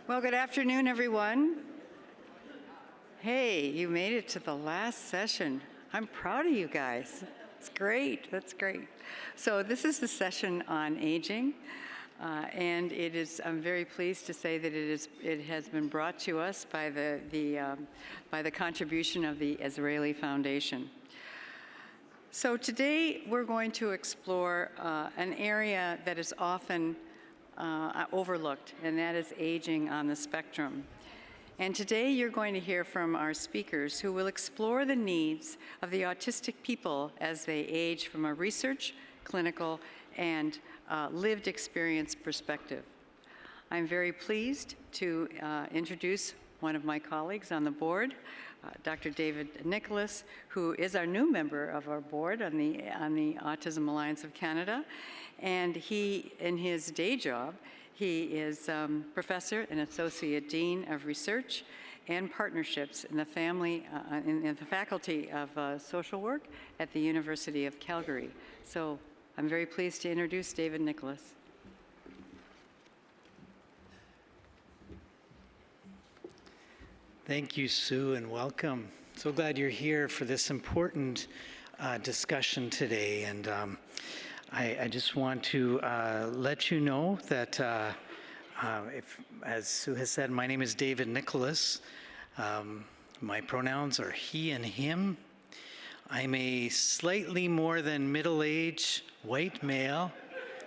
Well, good afternoon, everyone. Hey, you made it to the last session. I'm proud of you guys. It's great. That's great. So this is the session on aging, and I'm very pleased to say that it has been brought to us by the contribution of the Azrieli Foundation. So today we're going to explore an area that is often overlooked, and that is aging on the spectrum. And today you're going to hear from our speakers who will explore the needs of the autistic people as they age from a research, clinical, and lived experience perspective. I'm very pleased to introduce one of my colleagues on the board, Dr. David Nicholas, who is our new member of our board on the Autism Alliance of Canada. And he, in his day job, he is Professor and Associate Dean of Research and Partnerships in the Faculty of Social Work at the University of Calgary. So I'm very pleased to introduce David Nicholas. Thank you, Sue, and welcome. So glad you're here for this important discussion today. And I just want to let you know that, as Sue has said, my name is David Nicholas. My pronouns are he and him. I'm a slightly more than middle-aged white male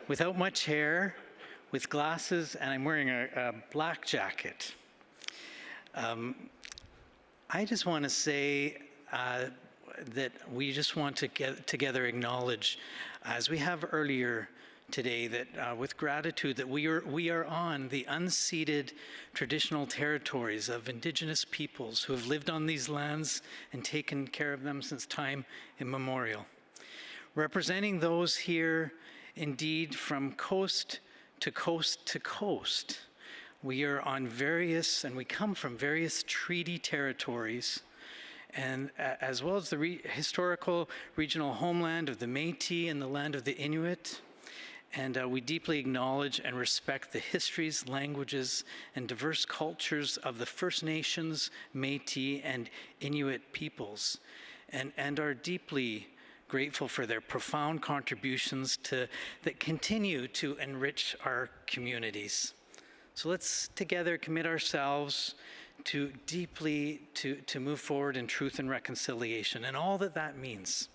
without much hair, with glasses, and I'm wearing a black jacket. I just want to say that we just want to get together acknowledge, as we have earlier today, that with gratitude that we are on the unceded traditional territories of Indigenous peoples who have lived on these lands and taken care of them since time immemorial. Representing those here, indeed, from coast to coast to coast. We are on various, and we come from various treaty territories, and as well as the historical regional homeland of the Métis and the land of the Inuit. And we deeply acknowledge and respect the histories, languages, and diverse cultures of the First Nations, Métis, and Inuit peoples, and are deeply grateful for their profound contributions that continue to enrich our communities. So let's together commit ourselves to deeply to move forward in truth and reconciliation and all that that means.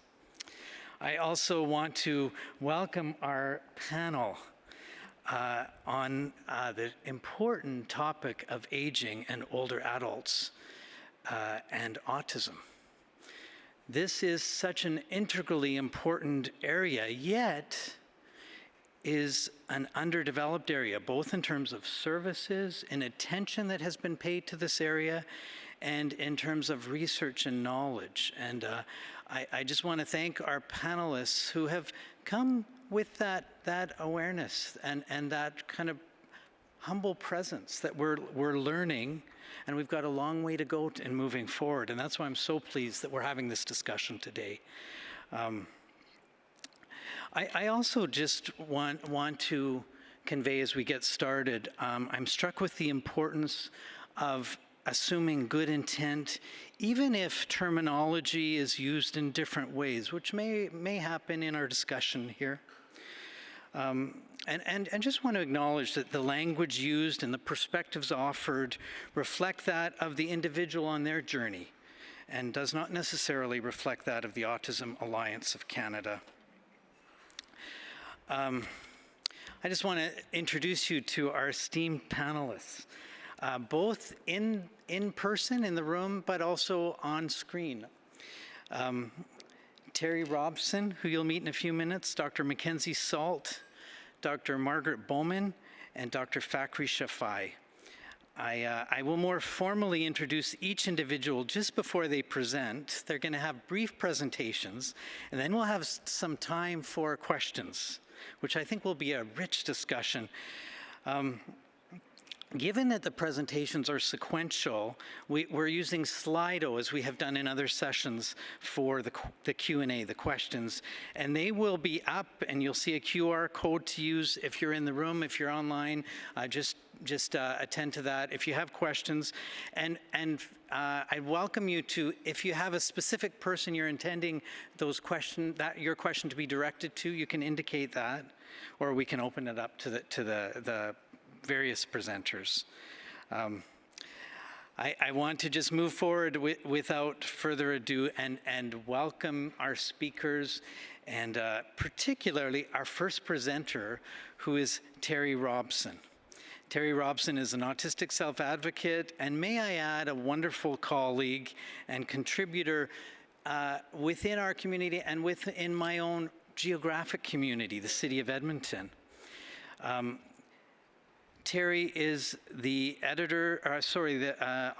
I also want to welcome our panel on the important topic of aging and older adults and autism. This is such an integrally important area, yet is an underdeveloped area, both in terms of services and attention that has been paid to this area, and in terms of research and knowledge. And I just want to thank our panelists who have come with that awareness and that kind of humble presence that we're learning, and we've got a long way to go in moving forward. And that's why I'm so pleased that we're having this discussion today. I also just want to convey as we get started, I'm struck with the importance of assuming good intent, even if terminology is used in different ways, which may happen in our discussion here. And just want to acknowledge that the language used and the perspectives offered reflect that of the individual on their journey, and does not necessarily reflect that of the Autism Alliance of Canada. I just want to introduce you to our esteemed panelists, both in person in the room, but also on screen. Terry Robson, who you'll meet in a few minutes, Dr. Mackenzie Salt, Dr. Margaret Bowman, and Dr. Fakhri Shafai. I will more formally introduce each individual just before they present. They're going to have brief presentations, and then we'll have some time for questions, which I think will be a rich discussion. Given that the presentations are sequential, we're using Slido, as we have done in other sessions, for the Q&A, the questions. And they will be up, and you'll see a QR code to use if you're in the room, if you're online. Just attend to that if you have questions. And I welcome you to, if you have a specific person you're intending your question to be directed to, you can indicate that, or we can open it up to the various presenters. I want to just move forward without further ado and welcome our speakers, and particularly our first presenter, who is Terry Robson. Terry Robson is an autistic self-advocate, and may I add, a wonderful colleague and contributor within our community and within my own geographic community, the city of Edmonton. Terry is the editor,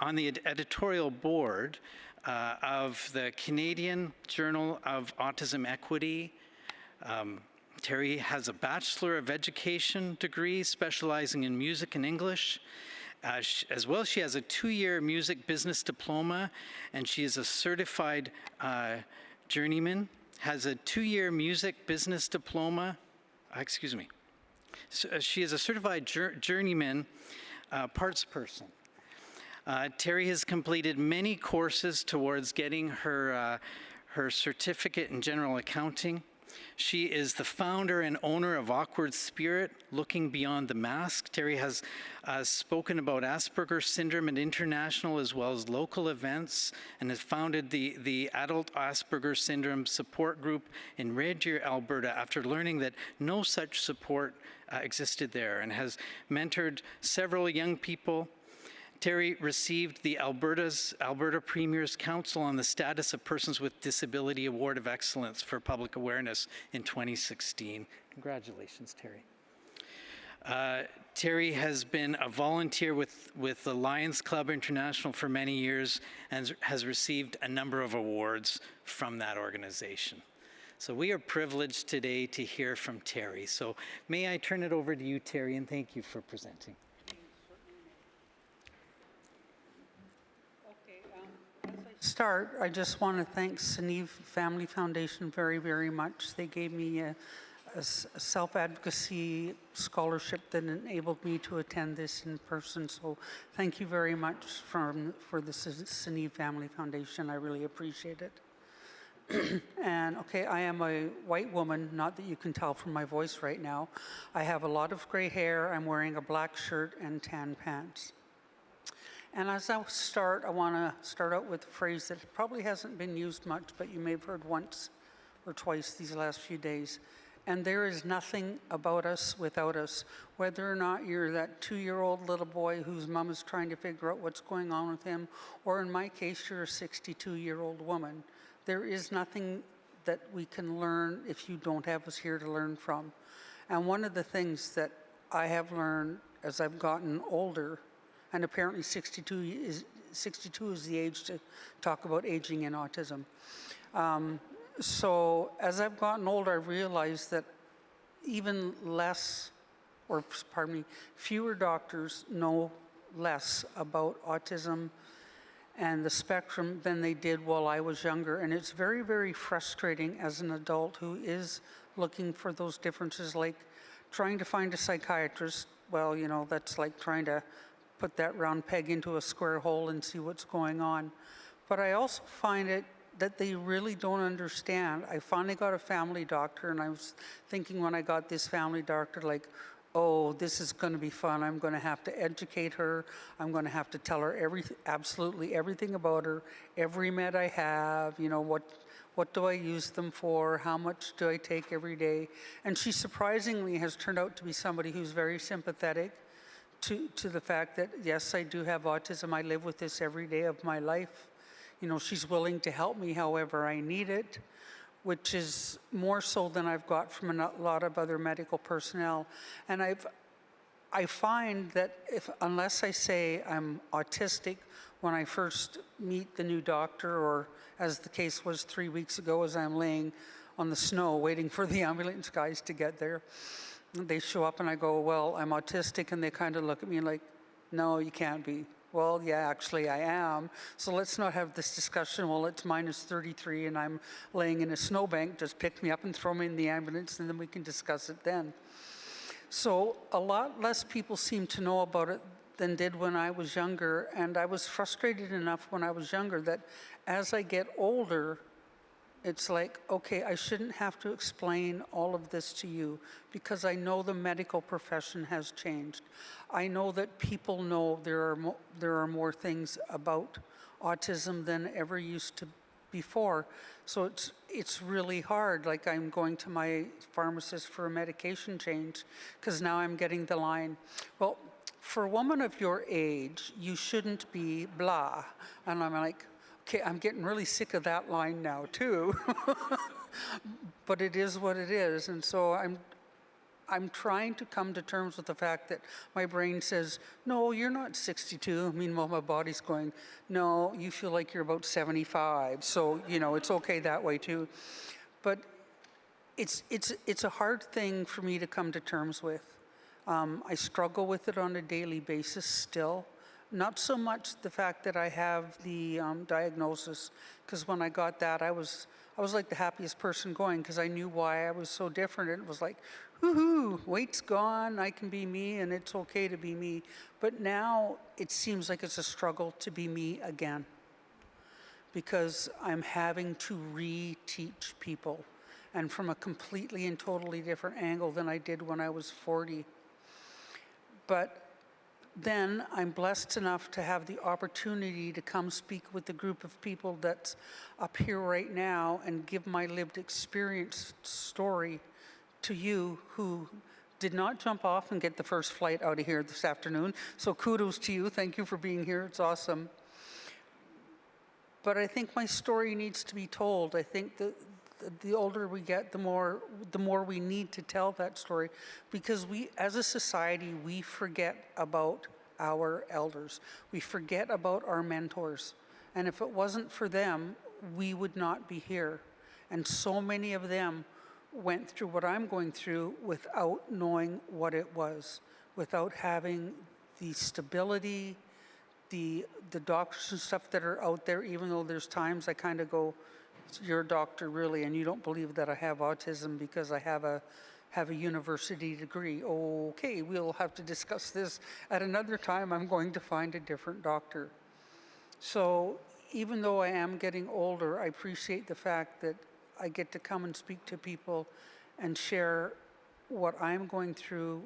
on the editorial board of the Canadian Journal of Autism Equity. Terry has a Bachelor of Education degree specializing in music and English. As well, she has a 2-year music business diploma, and she is a certified journeyman, has a 2-year music business diploma, So she is a certified journeyman parts person. Terry has completed many courses towards getting her certificate in general accounting. She is the founder and owner of Awkward Spirit, Looking Beyond the Mask. Terry has spoken about Asperger's syndrome at international as well as local events, and has founded the Adult Asperger's Syndrome Support Group in Red Deer, Alberta, after learning that no such support existed there, and has mentored several young people. Terry received the Alberta Premier's Council on the Status of Persons with Disability Award of Excellence for Public Awareness in 2016. Congratulations, Terry. Terry has been a volunteer with the Lions Club International for many years and has received a number of awards from that organization. So we are privileged today to hear from Terry. So may I turn it over to you, Terry, and thank you for presenting. Start, I just want to thank Sneeve Family Foundation very, very much. They gave me a self-advocacy scholarship that enabled me to attend this in person. So thank you very much for the Sneeve Family Foundation. I really appreciate it. And okay, I am a white woman, not that you can tell from my voice right now. I have a lot of gray hair. I'm wearing a black shirt and tan pants. And as I want to start out with a phrase that probably hasn't been used much, but you may have heard once or twice these last few days. And there is nothing about us without us. Whether or not you're that 2-year-old little boy whose mom is trying to figure out what's going on with him, or in my case, you're a 62-year-old woman. There is nothing that we can learn if you don't have us here to learn from. And one of the things that I have learned as I've gotten older, and apparently 62 is the age to talk about aging in autism. So as I've gotten older, I've realized that even fewer doctors know less about autism and the spectrum than they did while I was younger. And it's very, very frustrating as an adult who is looking for those differences, like trying to find a psychiatrist. Well, you know, that's like trying to put that round peg into a square hole and see what's going on. But I also find it that they really don't understand. I finally got a family doctor, and I was thinking when I got this family doctor, like, oh, this is going to be fun. I'm going to have to educate her. I'm going to have to tell her absolutely everything about her, every med I have, you know, what do I use them for? How much do I take every day? And she surprisingly has turned out to be somebody who's very sympathetic to the fact that, yes, I do have autism. I live with this every day of my life. You know, she's willing to help me however I need it, which is more so than I've got from a lot of other medical personnel. And I find that unless I say I'm autistic when I first meet the new doctor, or as the case was 3 weeks ago as I'm laying on the snow waiting for the ambulance guys to get there, they show up and I go, well, I'm autistic, and they kind of look at me like, No, you can't be. Well, yeah, actually I am. So let's not have this discussion, well, it's minus 33 and I'm laying in a snowbank, just pick me up and throw me in the ambulance and then we can discuss it then. So a lot less people seem to know about it than did when I was younger. And I was frustrated enough when I was younger that as I get older, it's like, okay, I shouldn't have to explain all of this to you because I know the medical profession has changed. I know that people know there are more things about autism than ever used to before. So it's really hard. Like I'm going to my pharmacist for a medication change because now I'm getting the line, well, for a woman of your age, you shouldn't be blah. And I'm like, okay, I'm getting really sick of that line now too. But it is what it is. And so I'm trying to come to terms with the fact that my brain says, no, you're not 62. Meanwhile, my body's going, no, you feel like you're about 75. So, you know, it's okay that way too. But it's a hard thing for me to come to terms with. I struggle with it on a daily basis still. Not so much the fact that I have the diagnosis, because when I got that, I was like the happiest person going because I knew why I was so different. It was like, woohoo, weight's gone, I can be me, and it's okay to be me. But now it seems like it's a struggle to be me again because I'm having to re-teach people and from a completely and totally different angle than I did when I was 40. But then I'm blessed enough to have the opportunity to come speak with the group of people that's up here right now and give my lived experience story to you who did not jump off and get the first flight out of here this afternoon. So kudos to you. Thank you for being here. It's awesome. But I think my story needs to be told. I think that the older we get, the more we need to tell that story, because we, as a society, we forget about our elders. We forget about our mentors. And if it wasn't for them, we would not be here. And so many of them went through what I'm going through without knowing what it was, without having the stability, the doctors and stuff that are out there, even though there's times I kind of go, you're a doctor really, and you don't believe that I have autism because I have a university degree. Okay, we'll have to discuss this at another time. I'm going to find a different doctor. So even though I am getting older, I appreciate the fact that I get to come and speak to people and share what I'm going through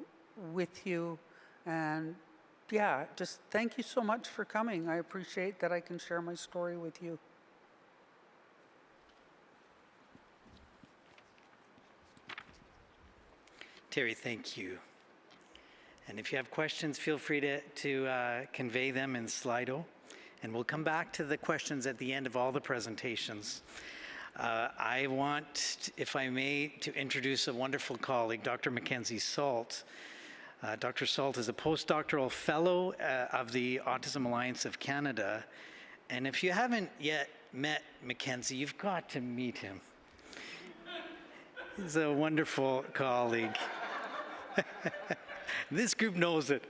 with you. And yeah, just thank you so much for coming. I appreciate that I can share my story with you. Terry, thank you. And if you have questions, feel free to convey them in Slido. And we'll come back to the questions at the end of all the presentations. I want, if I may, to introduce a wonderful colleague, Dr. Mackenzie Salt. Dr. Salt is a postdoctoral fellow of the Autism Alliance of Canada. And if you haven't yet met Mackenzie, you've got to meet him. He's a wonderful colleague. This group knows it.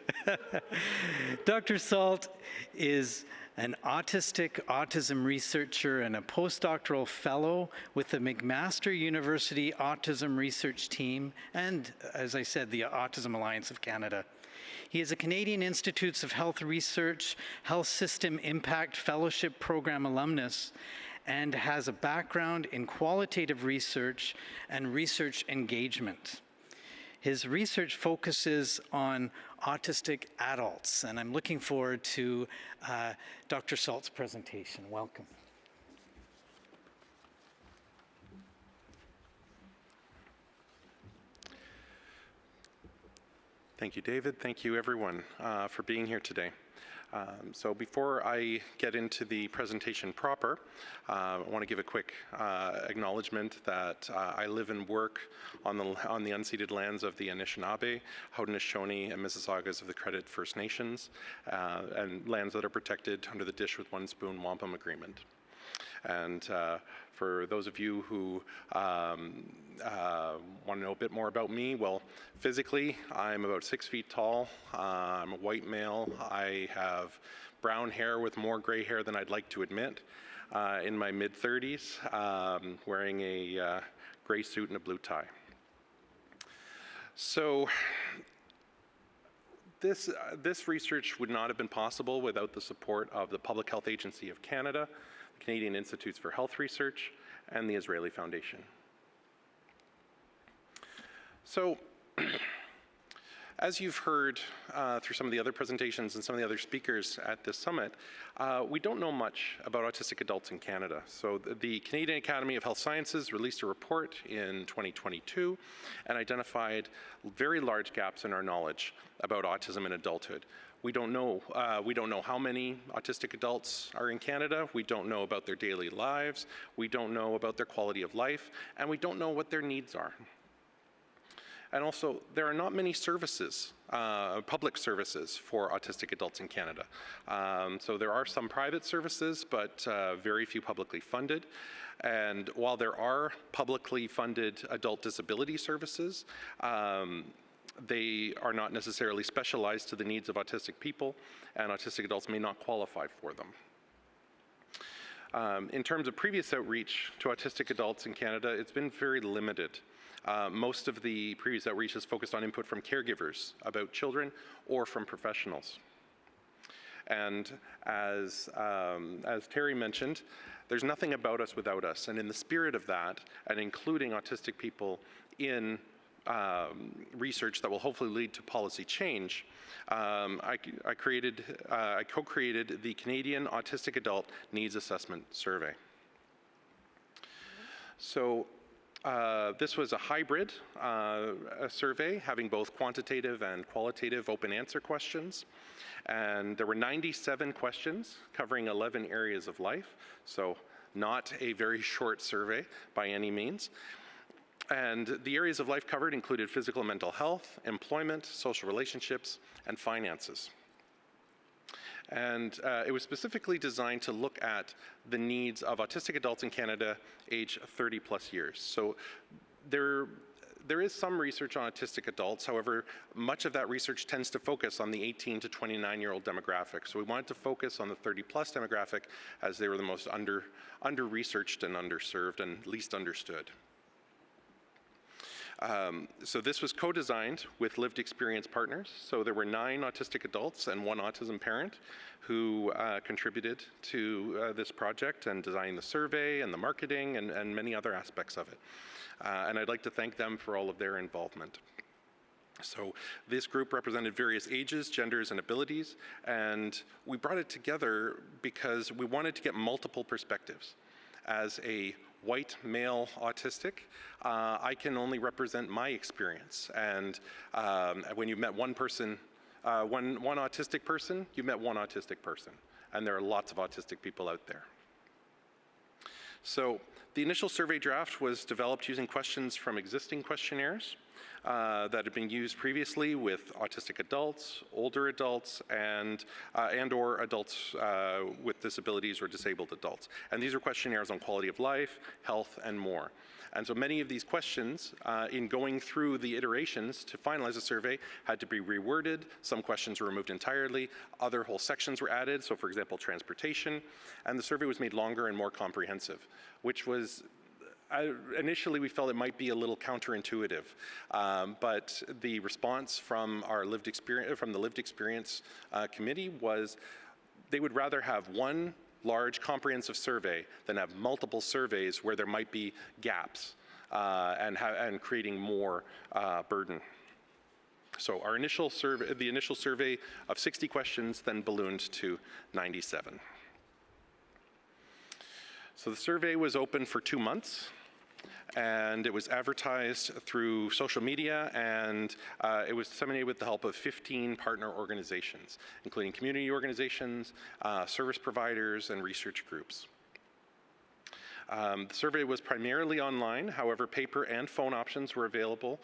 Dr. Salt is an autistic autism researcher and a postdoctoral fellow with the McMaster University Autism Research Team and, as I said, the Autism Alliance of Canada. He is a Canadian Institutes of Health Research Health System Impact Fellowship Program alumnus and has a background in qualitative research and research engagement. His research focuses on autistic adults, and I'm looking forward to Dr. Salt's presentation. Welcome. Thank you, David. Thank you, everyone, for being here today. So before I get into the presentation proper, I want to give a quick acknowledgement that I live and work on the unceded lands of the Anishinaabe, Haudenosaunee, and Mississaugas of the Credit First Nations, and lands that are protected under the Dish with One Spoon Wampum Agreement. And for those of you who want to know a bit more about me, well, physically, I'm about 6 feet tall. I'm a white male. I have brown hair with more gray hair than I'd like to admit. In my mid-30s, wearing a gray suit and a blue tie. So this research would not have been possible without the support of the Public Health Agency of Canada, the Canadian Institutes for Health Research, and the Azrieli Foundation. So, as you've heard through some of the other presentations and some of the other speakers at this summit, we don't know much about autistic adults in Canada. So the Canadian Academy of Health Sciences released a report in 2022 and identified very large gaps in our knowledge about autism in adulthood. We don't know how many autistic adults are in Canada. We don't know about their daily lives. We don't know about their quality of life, and we don't know what their needs are. And also, there are not many services, public services for autistic adults in Canada. So there are some private services, but very few publicly funded. And while there are publicly funded adult disability services, they are not necessarily specialized to the needs of autistic people, and autistic adults may not qualify for them. In terms of previous outreach to autistic adults in Canada, it's been very limited. Most of the previous outreach is focused on input from caregivers about children or from professionals. And as Terry mentioned, there's nothing about us without us. And in the spirit of that, and including autistic people in research that will hopefully lead to policy change, I co-created the Canadian Autistic Adult Needs Assessment Survey. So this was a hybrid survey having both quantitative and qualitative open answer questions. And there were 97 questions covering 11 areas of life, so not a very short survey by any means. And the areas of life covered included physical and mental health, employment, social relationships, and finances. And it was specifically designed to look at the needs of autistic adults in Canada age 30 plus years. So there is some research on autistic adults. However, much of that research tends to focus on the 18 to 29-year-old demographic. So we wanted to focus on the 30-plus demographic as they were the most under-researched and underserved and least understood. So this was co-designed with lived experience partners. So there were 9 autistic adults and 1 autism parent who contributed to this project and designing the survey and the marketing and many other aspects of it. And I'd like to thank them for all of their involvement. So this group represented various ages, genders, and abilities, and we brought it together because we wanted to get multiple perspectives. As a white male autistic, I can only represent my experience. And when you've met one person, one autistic person, you've met one autistic person. And there are lots of autistic people out there. So the initial survey draft was developed using questions from existing questionnaires that had been used previously with autistic adults, older adults, and or adults with disabilities or disabled adults. And these are questionnaires on quality of life, health, and more. And so many of these questions, in going through the iterations to finalize the survey, had to be reworded. Some questions were removed entirely. Other whole sections were added. So for example, transportation. And the survey was made longer and more comprehensive, which was initially we felt it might be a little counterintuitive, but the response from our lived experience, from the lived experience committee was they would rather have one large comprehensive survey than have multiple surveys where there might be gaps and creating more burden. So our initial survey, the initial survey of 60 questions then ballooned to 97. So the survey was open for 2 months. And it was advertised through social media, and it was disseminated with the help of 15 partner organizations, including community organizations, service providers, and research groups. The survey was primarily online. However, paper and phone options were available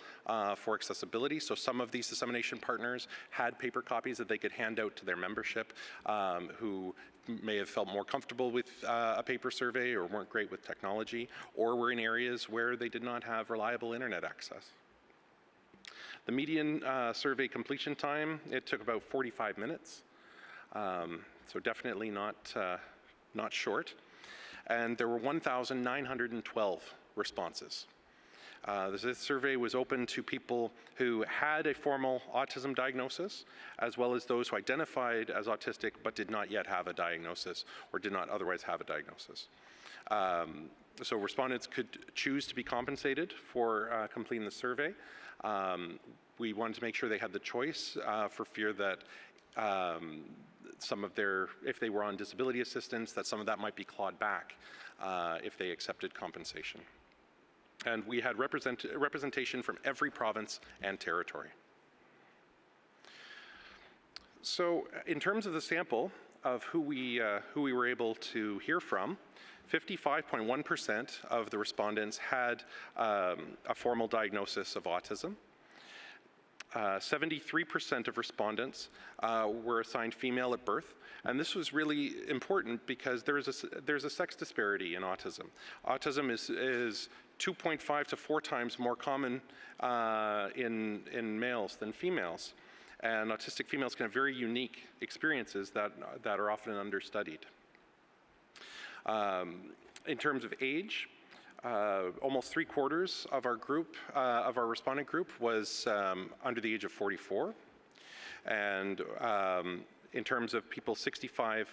for accessibility. So some of these dissemination partners had paper copies that they could hand out to their membership who may have felt more comfortable with a paper survey or weren't great with technology, or were in areas where they did not have reliable internet access. The median survey completion time, it took about 45 minutes. So definitely not short. And there were 1,912 responses. This survey was open to people who had a formal autism diagnosis, as well as those who identified as autistic but did not yet have a diagnosis or did not otherwise have a diagnosis. So respondents could choose to be compensated for completing the survey. We wanted to make sure they had the choice for fear that some of if they were on disability assistance, that some of that might be clawed back if they accepted compensation. And we had representation from every province and territory. So in terms of the sample of who we were able to hear from, 55.1% of the respondents had a formal diagnosis of autism. 73% of respondents were assigned female at birth, and this was really important because there's a sex disparity in autism. Autism is 2.5 to 4 times more common in males than females, and autistic females can have very unique experiences that are often understudied. In terms of age, almost 3/4 of our group, of our respondent group, was under the age of 44, and in terms of people 65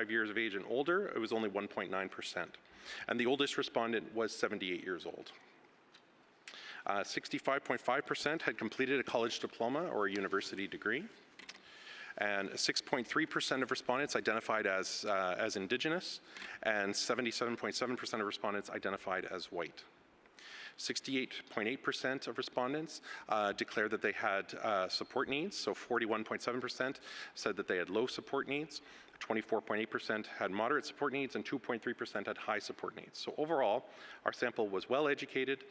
years of age and older, it was only 1.9%, and the oldest respondent was 78 years old. 65.5% had completed a college diploma or a university degree, and 6.3% of respondents identified as Indigenous, and 77.7% of respondents identified as white. 68.8% of respondents declared that they had support needs, so 41.7% said that they had low support needs, 24.8% had moderate support needs, and 2.3% had high support needs. So overall, our sample was well educated,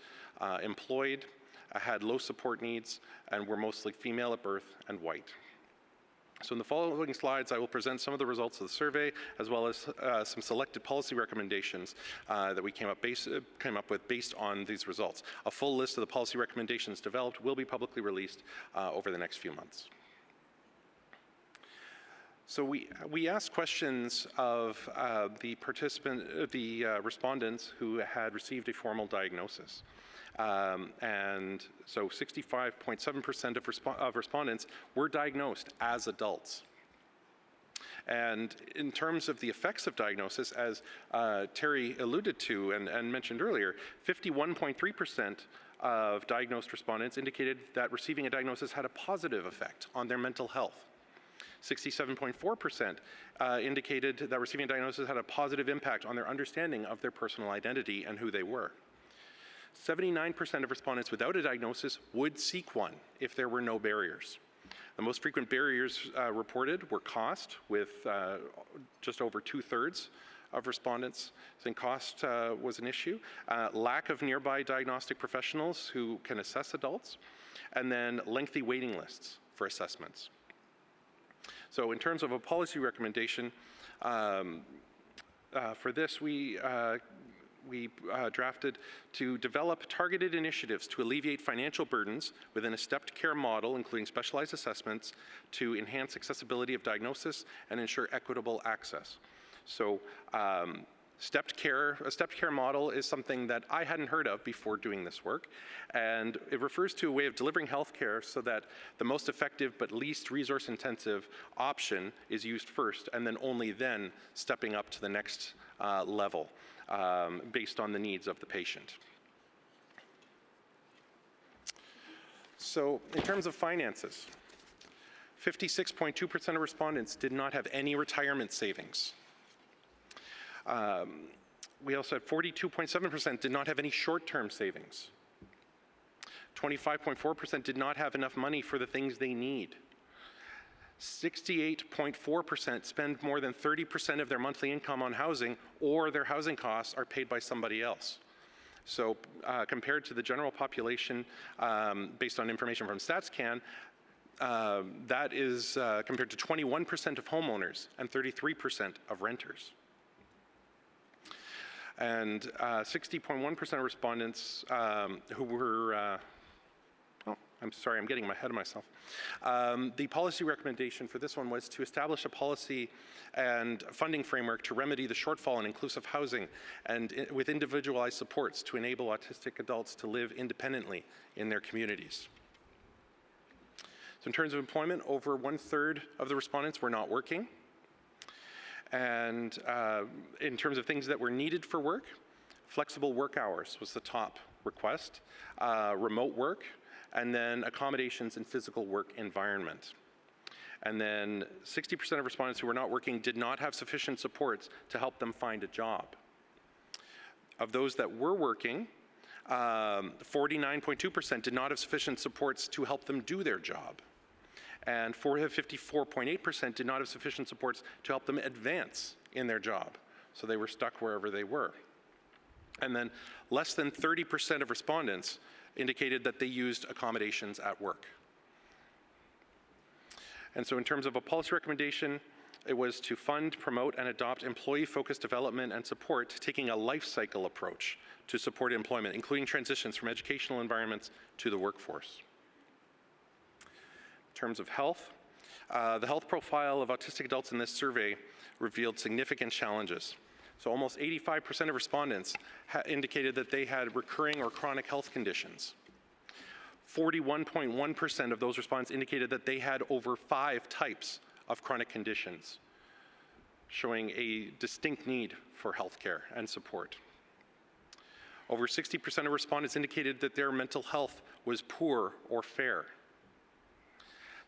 employed, had low support needs, and were mostly female at birth and white. So in the following slides, I will present some of the results of the survey, as well as some selected policy recommendations that we came up with based on these results. A full list of the policy recommendations developed will be publicly released over the next few months. So we asked questions of the respondents who had received a formal diagnosis. And so 65.7% of respondents were diagnosed as adults. And in terms of the effects of diagnosis, as Terry alluded to and mentioned earlier, 51.3% of diagnosed respondents indicated that receiving a diagnosis had a positive effect on their mental health. 67.4% indicated that receiving a diagnosis had a positive impact on their understanding of their personal identity and who they were. 79% of respondents without a diagnosis would seek one if there were no barriers. The most frequent barriers reported were cost, with just over 2/3 of respondents saying cost was an issue, lack of nearby diagnostic professionals who can assess adults, and then lengthy waiting lists for assessments. So in terms of a policy recommendation, for this we drafted to develop targeted initiatives to alleviate financial burdens within a stepped care model, including specialized assessments, to enhance accessibility of diagnosis and ensure equitable access. So a stepped care model is something that I hadn't heard of before doing this work, and it refers to a way of delivering health care so that the most effective but least resource intensive option is used first, and then only then stepping up to the next level based on the needs of the patient. So in terms of finances, 56.2% of respondents did not have any retirement savings. We also had 42.7% did not have any short-term savings. 25.4% did not have enough money for the things they need. 68.4% spend more than 30% of their monthly income on housing, or their housing costs are paid by somebody else. So compared to the general population, based on information from StatsCan, that is compared to 21% of homeowners and 33% of renters. And 60.1% of respondents who were, oh, I'm sorry, I'm getting ahead of myself. The policy recommendation for this one was to establish a policy and funding framework to remedy the shortfall in inclusive housing and with individualized supports to enable autistic adults to live independently in their communities. So in terms of employment, over 1/3 of the respondents were not working. And in terms of things that were needed for work, flexible work hours was the top request, remote work, and then accommodations in physical work environment. And then 60% of respondents who were not working did not have sufficient supports to help them find a job. Of those that were working, 49.2% did not have sufficient supports to help them do their job. And 54.8% did not have sufficient supports to help them advance in their job. So they were stuck wherever they were. And then less than 30% of respondents indicated that they used accommodations at work. And so in terms of a policy recommendation, it was to fund, promote, and adopt employee-focused development and support, taking a life cycle approach to support employment, including transitions from educational environments to the workforce. In terms of health, the health profile of autistic adults in this survey revealed significant challenges. So almost 85% of respondents indicated that they had recurring or chronic health conditions. 41.1% of those respondents indicated that they had over 5 types of chronic conditions, showing a distinct need for health care and support. Over 60% of respondents indicated that their mental health was poor or fair.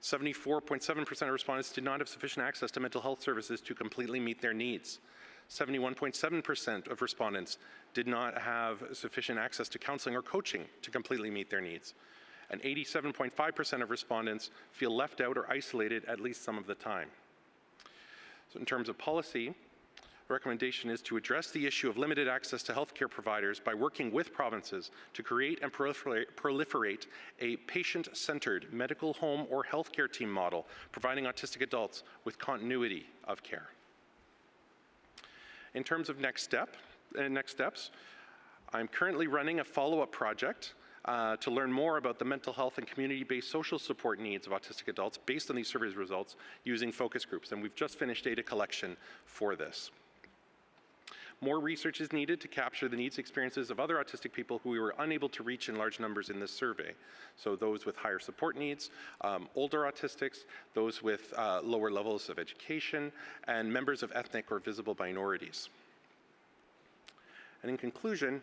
74.7% of respondents did not have sufficient access to mental health services to completely meet their needs. 71.7% of respondents did not have sufficient access to counseling or coaching to completely meet their needs. And 87.5% of respondents feel left out or isolated at least some of the time. So in terms of policy, the recommendation is to address the issue of limited access to healthcare providers by working with provinces to create and proliferate a patient-centered medical home or healthcare team model, providing autistic adults with continuity of care. In terms of next steps, I'm currently running a follow-up project to learn more about the mental health and community-based social support needs of autistic adults based on these survey results using focus groups, and we've just finished data collection for this. More research is needed to capture the needs and experiences of other autistic people who we were unable to reach in large numbers in this survey. So those with higher support needs, older autistics, those with lower levels of education, and members of ethnic or visible minorities. And in conclusion,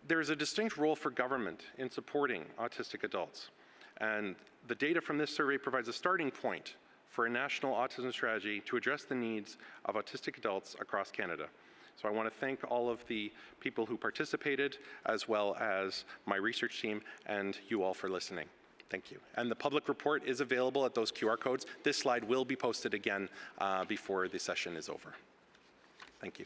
there is a distinct role for government in supporting autistic adults. And the data from this survey provides a starting point for a national autism strategy to address the needs of autistic adults across Canada. So I want to thank all of the people who participated, as well as my research team and you all for listening. Thank you. And the public report is available at those QR codes. This slide will be posted again before the session is over. Thank you.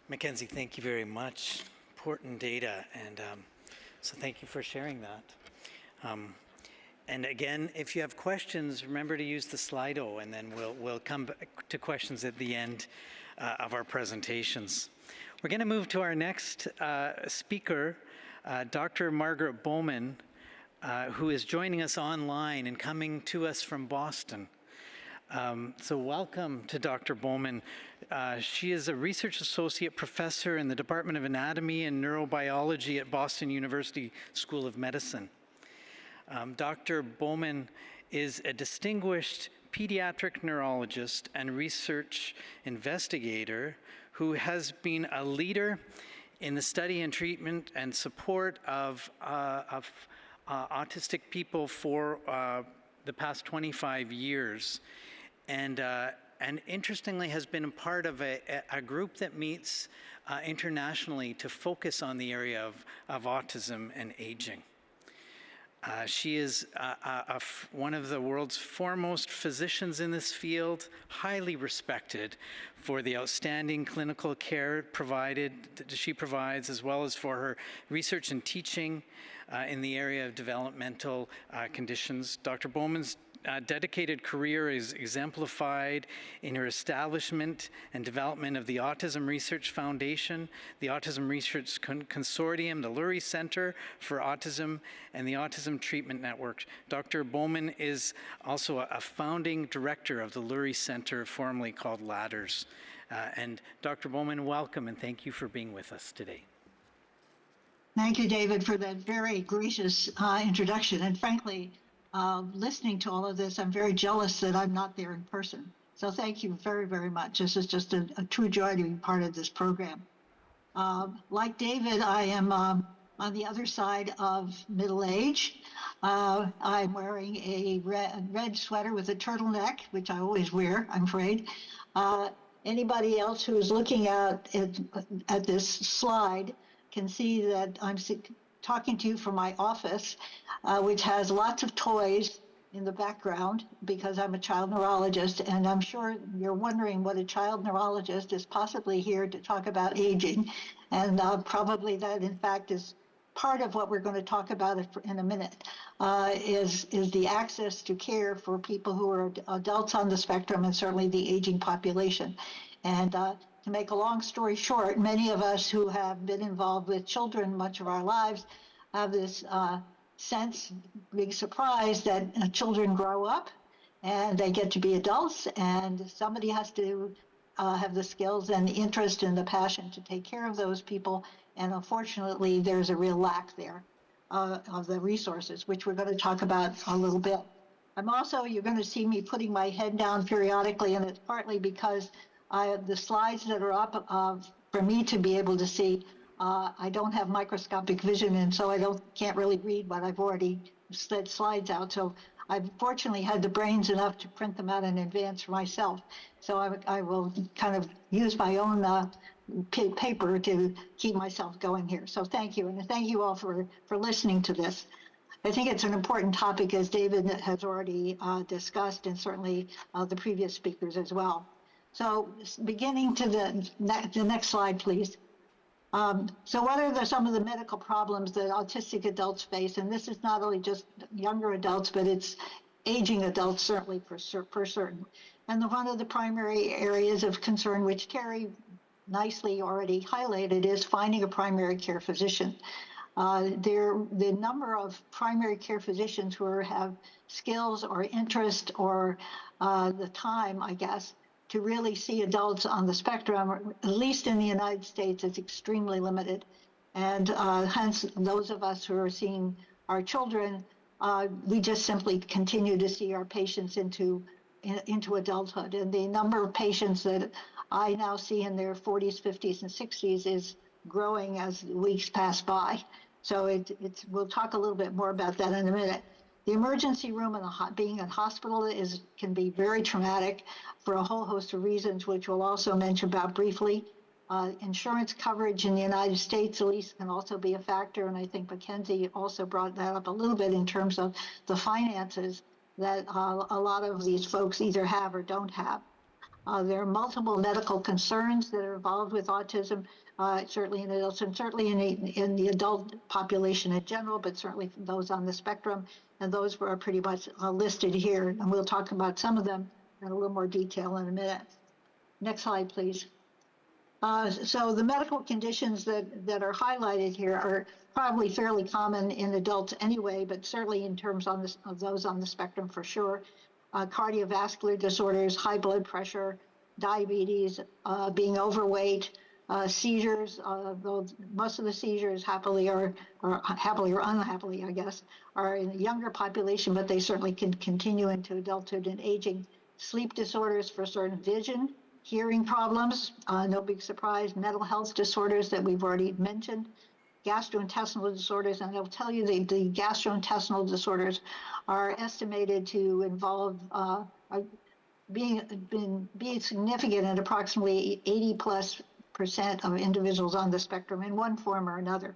Mackenzie, thank you very much. Important data, and so thank you for sharing that. And again, if you have questions, remember to use the Slido, and then we'll come back to questions at the end of our presentations. We're going to move to our next speaker, Dr. Margaret Bowman, who is joining us online and coming to us from Boston. So welcome to Dr. Bowman. She is a research associate professor in the Department of Anatomy and Neurobiology at Boston University School of Medicine. Dr. Bowman is a distinguished pediatric neurologist and research investigator who has been a leader in the study and treatment and support of autistic people for the past 25 years. And interestingly has been a part of a group that meets internationally to focus on the area of autism and aging. She is one of the world's foremost physicians in this field, highly respected for the outstanding clinical care that she provides, as well as for her research and teaching in the area of developmental conditions. Dr. Bowman's dedicated career is exemplified in her establishment and development of the Autism Research Foundation, the Autism Research Consortium, the Lurie Center for Autism, and the Autism Treatment Network. Dr. Bowman is also a founding director of the Lurie Center, formerly called Ladders. And Dr. Bowman, welcome, and thank you for being with us today. Thank you, David, for that very gracious introduction. And frankly, listening to all of this, I'm very jealous that I'm not there in person. So thank you very, very much. This is just a true joy to be part of this program. Like David, I am on the other side of middle age. I'm wearing a red sweater with a turtleneck, which I always wear, I'm afraid. Anybody else who is looking at this slide can see that I'm talking to you from my office, which has lots of toys in the background because I'm a child neurologist, and I'm sure you're wondering what a child neurologist is possibly here to talk about aging, and probably that in fact is part of what we're going to talk about in a minute, is the access to care for people who are adults on the spectrum and certainly the aging population. And to make a long story short, many of us who have been involved with children much of our lives have this sense, big surprise, that children grow up and they get to be adults, and somebody has to have the skills and the interest and the passion to take care of those people. And unfortunately, there's a real lack there of the resources, which we're going to talk about a little bit. You're going to see me putting my head down periodically, and it's partly because the slides that are up for me to be able to see, I don't have microscopic vision, and so can't really read what I've already slid slides out. So I've fortunately had the brains enough to print them out in advance for myself. So I will kind of use my own paper to keep myself going here. So thank you, and thank you all for listening to this. I think it's an important topic, as David has already discussed, and certainly the previous speakers as well. So beginning to the next slide, please. So what are some of the medical problems that autistic adults face? And this is not only just younger adults, but it's aging adults, certainly for certain. And one of the primary areas of concern, which Terry nicely already highlighted, is finding a primary care physician. The number of primary care physicians who have skills or interest or the time, I guess, to really see adults on the spectrum, at least in the United States, is extremely limited. And hence, those of us who are seeing our children, we just simply continue to see our patients into adulthood. And the number of patients that I now see in their 40s, 50s, and 60s is growing as weeks pass by. So we'll talk a little bit more about that in a minute. The emergency room and being in hospital can be very traumatic for a whole host of reasons, which we'll also mention about briefly. Insurance coverage in the United States, at least, can also be a factor, and I think Mackenzie also brought that up a little bit in terms of the finances that a lot of these folks either have or don't have. There are multiple medical concerns that are involved with autism, certainly in adults, and certainly in the adult population in general, but certainly those on the spectrum, and those are pretty much listed here, and we'll talk about some of them in a little more detail in a minute. Next slide, please. So the medical conditions that are highlighted here are probably fairly common in adults anyway, but certainly in terms of those on the spectrum for sure. Cardiovascular disorders, high blood pressure, diabetes, being overweight, seizures, though most of the seizures happily or unhappily, I guess, are in the younger population, but they certainly can continue into adulthood and aging. Sleep disorders for certain, vision, hearing problems, no big surprise, mental health disorders that we've already mentioned, gastrointestinal disorders, and I'll tell you the gastrointestinal disorders are estimated to involve being significant in approximately 80 plus percent of individuals on the spectrum in one form or another.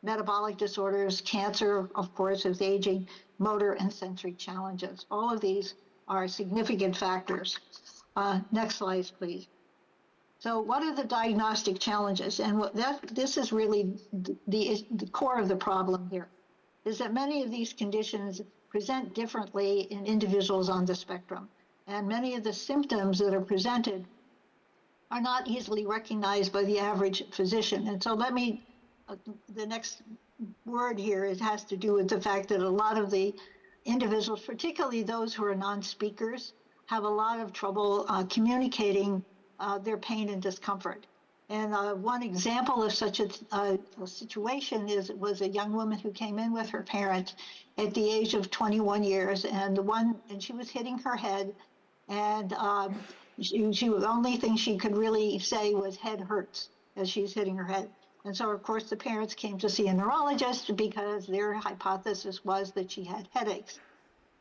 Metabolic disorders, cancer, of course, with aging, motor and sensory challenges. All of these are significant factors. Next slide, please. So what are the diagnostic challenges? And this is really the core of the problem here, is that many of these conditions present differently in individuals on the spectrum. And many of the symptoms that are presented are not easily recognized by the average physician. And so the next word here, it has to do with the fact that a lot of the individuals, particularly those who are non-speakers, have a lot of trouble communicating their pain and discomfort. And one example of such a situation was a young woman who came in with her parents at the age of 21 years, and she was hitting her head, and the only thing she could really say was "head hurts" as she's hitting her head. And so, of course, the parents came to see a neurologist because their hypothesis was that she had headaches.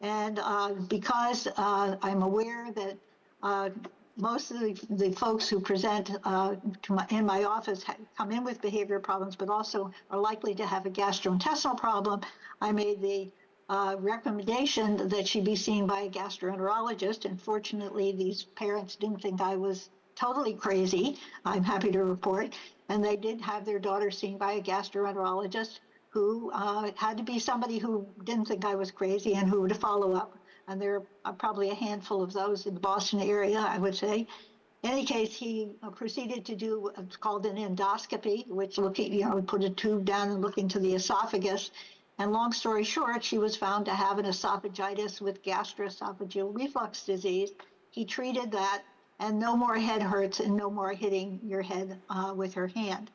And because I'm aware that most of the folks who present in my office come in with behavior problems, but also are likely to have a gastrointestinal problem, I made the recommendation that she be seen by a gastroenterologist. And fortunately, these parents didn't think I was totally crazy, I'm happy to report. And they did have their daughter seen by a gastroenterologist who had to be somebody who didn't think I was crazy and who would follow up. And there are probably a handful of those in the Boston area, I would say. In any case, he proceeded to do what's called an endoscopy, which put a tube down and look into the esophagus. And long story short, she was found to have an esophagitis with gastroesophageal reflux disease. He treated that, and no more head hurts and no more hitting your head with her hand.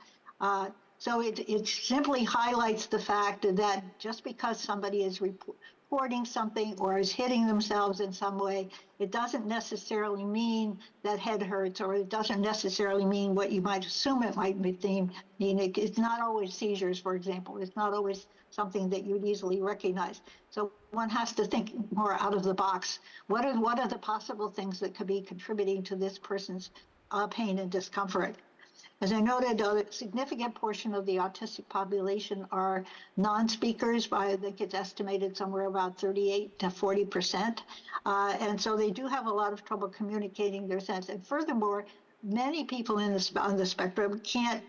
So it simply highlights the fact that just because somebody is reporting something or is hitting themselves in some way, it doesn't necessarily mean that head hurts, or it doesn't necessarily mean what you might assume it might mean. It's not always seizures, for example. It's not always something that you'd easily recognize. So one has to think more out of the box. What are the possible things that could be contributing to this person's pain and discomfort? As I noted, a significant portion of the autistic population are non-speakers. I think it's estimated somewhere about 38 to 40%. And so they do have a lot of trouble communicating their sense. And furthermore, many people on the spectrum can't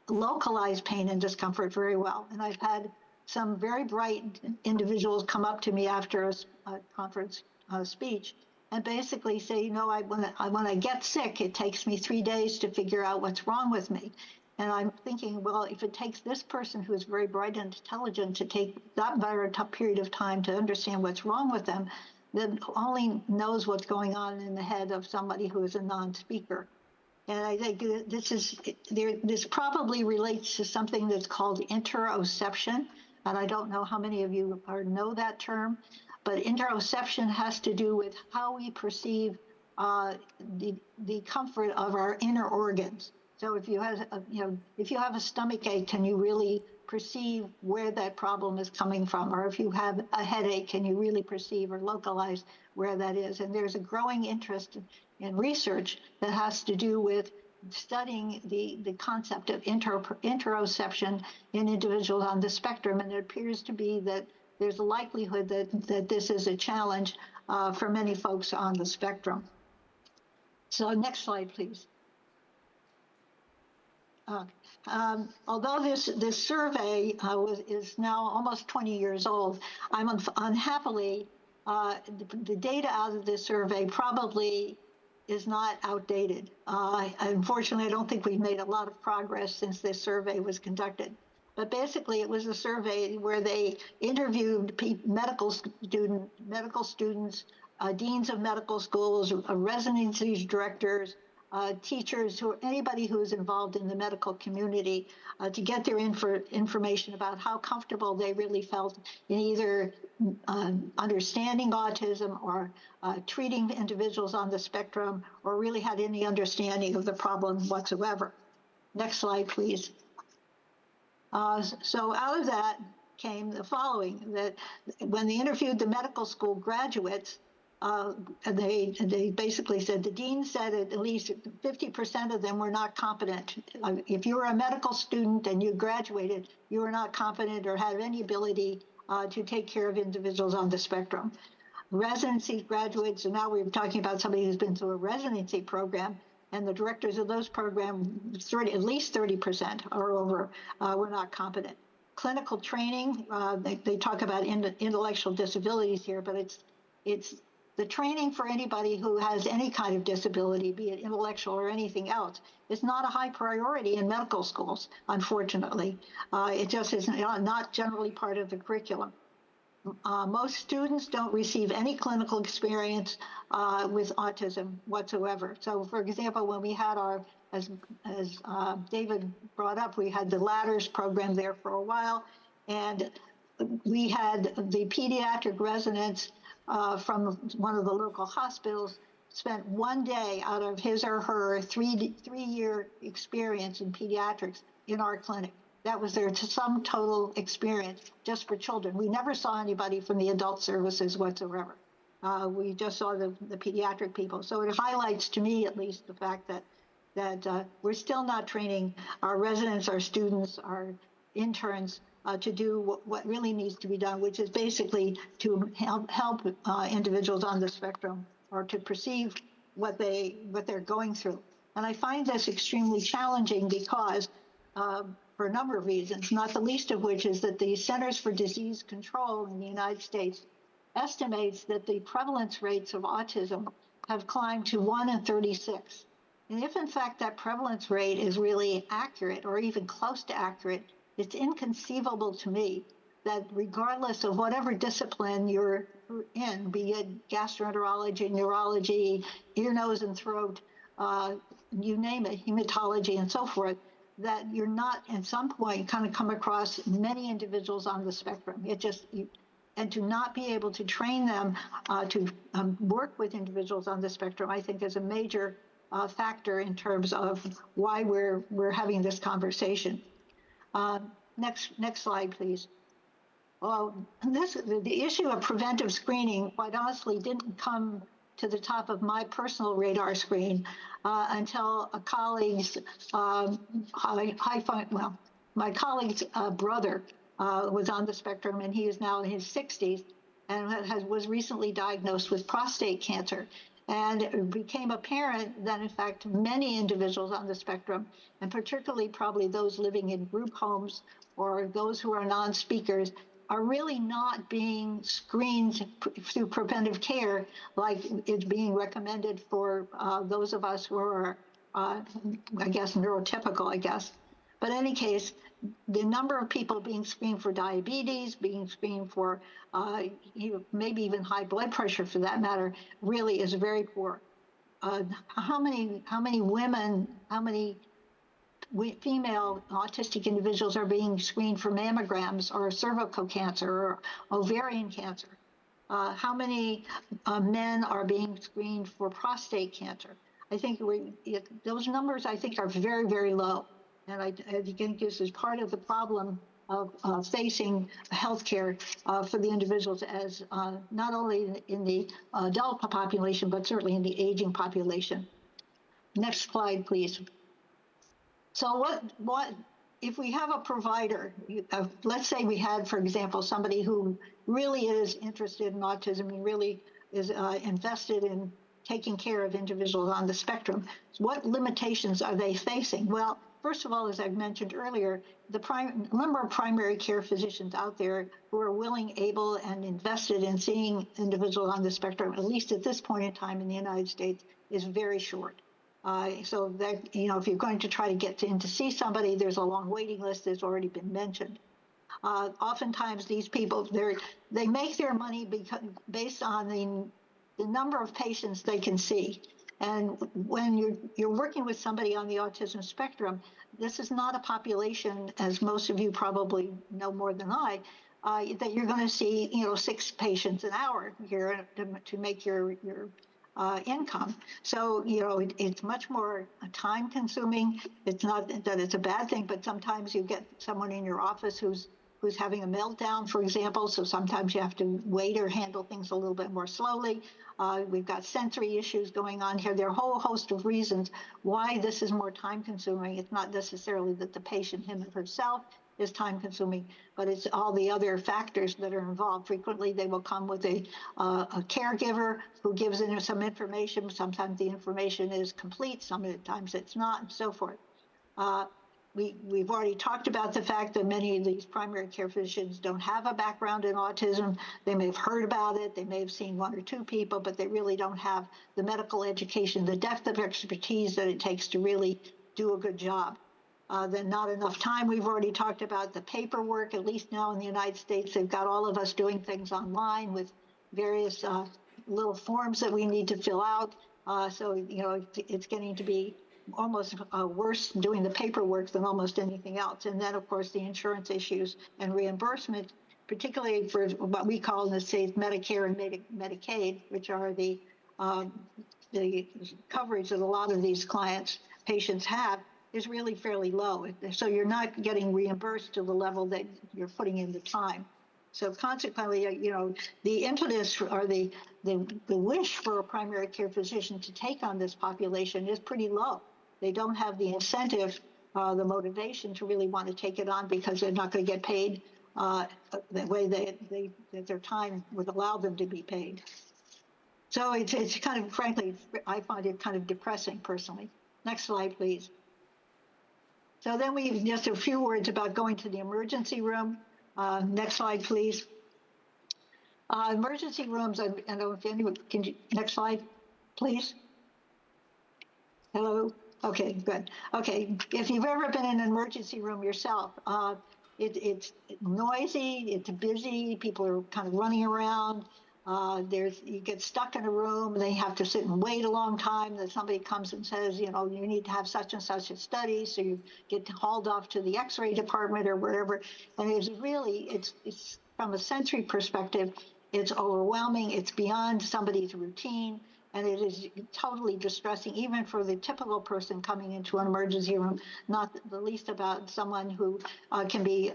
localize pain and discomfort very well. And I've had some very bright individuals come up to me after a conference speech and basically say, when I get sick, it takes me 3 days to figure out what's wrong with me. And I'm thinking, well, if it takes this person who is very bright and intelligent to take that very tough period of time to understand what's wrong with them, then only knows what's going on in the head of somebody who is a non-speaker. And I think this probably relates to something that's called interoception. And I don't know how many of you know that term. But interoception has to do with how we perceive the comfort of our inner organs. So if you have a stomach ache, can you really perceive where that problem is coming from? Or if you have a headache, can you really perceive or localize where that is? And there's a growing interest in research that has to do with studying the concept of interoception in individuals on the spectrum. And it appears to be that there's a likelihood that this is a challenge for many folks on the spectrum. So next slide, please. Although this survey is now almost 20 years old, I'm unhappily, the data out of this survey probably is not outdated. Unfortunately, I don't think we've made a lot of progress since this survey was conducted. But basically, it was a survey where they interviewed medical students, deans of medical schools, residency directors, teachers, anybody who is involved in the medical community, to get their information about how comfortable they really felt in either understanding autism or treating individuals on the spectrum, or really had any understanding of the problem whatsoever. Next slide, please. So out of that came the following, that when they interviewed the medical school graduates, And they basically said the dean said at least 50% of them were not competent. If you were a medical student and you graduated, you were not competent or had any ability to take care of individuals on the spectrum. Residency graduates, and now we're talking about somebody who's been through a residency program, and the directors of those programs, at least 30% or over, were not competent. Clinical training, they talk about intellectual disabilities here, but it's the training for anybody who has any kind of disability, be it intellectual or anything else, is not a high priority in medical schools, unfortunately. It just is not generally part of the curriculum. Most students don't receive any clinical experience with autism whatsoever. So, for example, when we had as David brought up, we had the Ladders program there for a while, and we had the pediatric residents from one of the local hospitals spent one day out of his or her three-year experience in pediatrics in our clinic. That was their sum total experience just for children. We never saw anybody from the adult services whatsoever. We just saw the pediatric people. So it highlights to me, at least, the fact that we're still not training our residents, our students, our interns to do what really needs to be done, which is basically to help individuals on the spectrum or to perceive what they're going through. And I find this extremely challenging because for a number of reasons, not the least of which is that the Centers for Disease Control in the United States estimates that the prevalence rates of autism have climbed to 1 in 36. And if in fact that prevalence rate is really accurate or even close to accurate, it's inconceivable to me that regardless of whatever discipline you're in, be it gastroenterology, neurology, ear, nose, and throat, you name it, hematology, and so forth, that you're not at some point kind of come across many individuals on the spectrum. And to not be able to train them to work with individuals on the spectrum, I think is a major factor in terms of why we're having this conversation. Next slide, please. The issue of preventive screening, quite honestly, didn't come to the top of my personal radar screen until a colleague's, my colleague's brother was on the spectrum, and he is now in his 60s and was recently diagnosed with prostate cancer. And it became apparent that, in fact, many individuals on the spectrum, and particularly probably those living in group homes or those who are non-speakers, are really not being screened through preventive care like it's being recommended for those of us who are, I guess, neurotypical, I guess. But in any case, the number of people being screened for diabetes, being screened for maybe even high blood pressure for that matter, really is very poor. How many women, how many female autistic individuals are being screened for mammograms or cervical cancer or ovarian cancer? How many men are being screened for prostate cancer? I think those numbers, I think, are very, very low. And I think this is part of the problem of facing healthcare for the individuals as not only in the adult population, but certainly in the aging population. Next slide, please. So what if we have a provider, let's say we had, for example, somebody who really is interested in autism and really is invested in taking care of individuals on the spectrum, what limitations are they facing? Well, first of all, as I've mentioned earlier, the number of primary care physicians out there who are willing, able, and invested in seeing individuals on the spectrum, at least at this point in time in the United States, is very short. So that, if you're going to try to get in to see somebody, there's a long waiting list that's already been mentioned. Oftentimes these people, they make their money based on the number of patients they can see. And when you're working with somebody on the autism spectrum, this is not a population, as most of you probably know more than I, that you're going to see, 6 patients an hour here to make your income. So, it's much more time consuming. It's not that it's a bad thing, but sometimes you get someone in your office who's who's having a meltdown, for example, so sometimes you have to wait or handle things a little bit more slowly. We've got sensory issues going on here. There are a whole host of reasons why this is more time consuming. It's not necessarily that the patient, him or herself, is time consuming, but it's all the other factors that are involved. Frequently, they will come with a caregiver who gives them some information. Sometimes the information is complete, sometimes it's not, and so forth. We've already talked about the fact that many of these primary care physicians don't have a background in autism. They may have heard about it, they may have seen one or two people, but they really don't have the medical education, the depth of expertise that it takes to really do a good job. Then not enough time. We've already talked about the paperwork. At least now in the United States, they've got all of us doing things online with various little forms that we need to fill out. So, you know, it's getting to be almost worse doing the paperwork than almost anything else. And then, of course, the insurance issues and reimbursement, particularly for what we call in the States Medicare and Medicaid, which are the coverage that a lot of these patients have, is really fairly low. So you're not getting reimbursed to the level that you're putting in the time. So consequently, you know, the impetus or the wish for a primary care physician to take on this population is pretty low. They don't have the incentive, the motivation to really want to take it on because they're not going to get paid the way that their time would allow them to be paid. So it's kind of, frankly, I find it kind of depressing personally. Next slide, please. So then we just a few words about going to the emergency room. Next slide, please. Emergency rooms, I don't know if anyone, next slide, please. Hello? Okay, good. Okay, if you've ever been in an emergency room yourself, it's noisy, it's busy, people are kind of running around. You get stuck in a room, and they have to sit and wait a long time. Then somebody comes and says, you know, you need to have such and such a study, so you get hauled off to the X-ray department or wherever. And it's from a sensory perspective, it's overwhelming. It's beyond somebody's routine, and it is totally distressing, even for the typical person coming into an emergency room. Not the least about someone who can be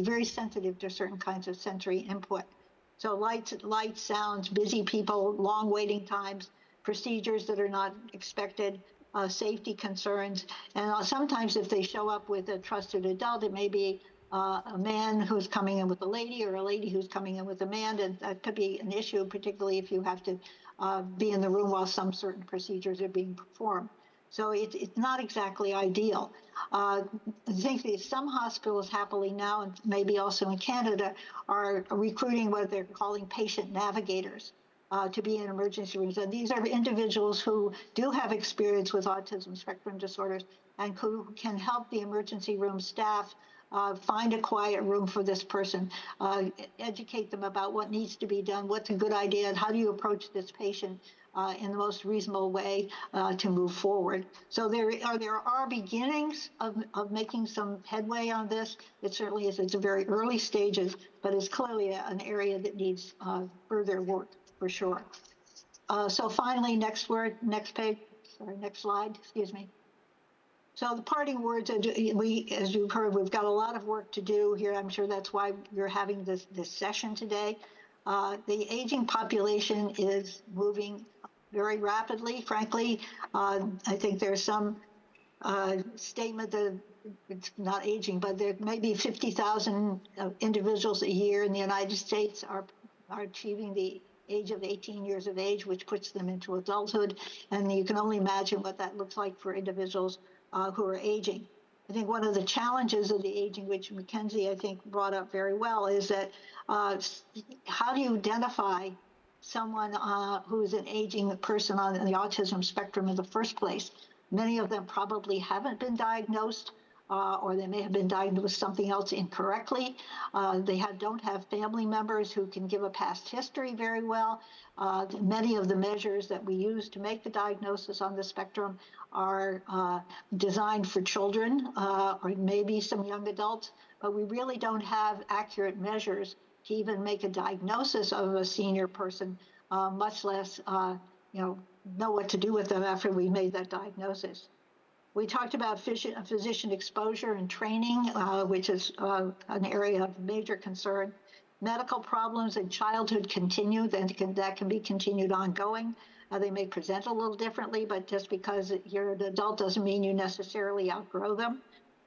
very sensitive to certain kinds of sensory input. So lights, sounds, busy people, long waiting times, procedures that are not expected, safety concerns, and sometimes if they show up with a trusted adult, it may be a man who's coming in with a lady or a lady who's coming in with a man, and that could be an issue, particularly if you have to be in the room while some certain procedures are being performed. So it's not exactly ideal. I think that some hospitals happily now, and maybe also in Canada, are recruiting what they're calling patient navigators to be in emergency rooms. And these are individuals who do have experience with autism spectrum disorders and who can help the emergency room staff find a quiet room for this person, educate them about what needs to be done, what's a good idea, and how do you approach this patient in the most reasonable way to move forward. So there are beginnings of making some headway on this. It certainly is. It's a very early stages, but it's clearly an area that needs further work for sure. So finally, next slide, excuse me. So the parting words, as you've heard, we've got a lot of work to do here. I'm sure that's why you're having this session today. The aging population is moving very rapidly, frankly. I think there's some statement that it's not aging, but there may be 50,000 individuals a year in the United States are achieving the age of 18 years of age, which puts them into adulthood. And you can only imagine what that looks like for individuals who are aging. I think one of the challenges of the aging, which Mackenzie, I think, brought up very well, is that how do you identify someone who's an aging person on the autism spectrum in the first place? Many of them probably haven't been diagnosed, or they may have been diagnosed with something else incorrectly. They don't have family members who can give a past history very well. Many of the measures that we use to make the diagnosis on the spectrum are designed for children or maybe some young adults, but we really don't have accurate measures to even make a diagnosis of a senior person, much less know what to do with them after we made that diagnosis. We talked about physician exposure and training, which is an area of major concern. Medical problems in childhood continue, that can be continued ongoing. They may present a little differently, but just because you're an adult doesn't mean you necessarily outgrow them.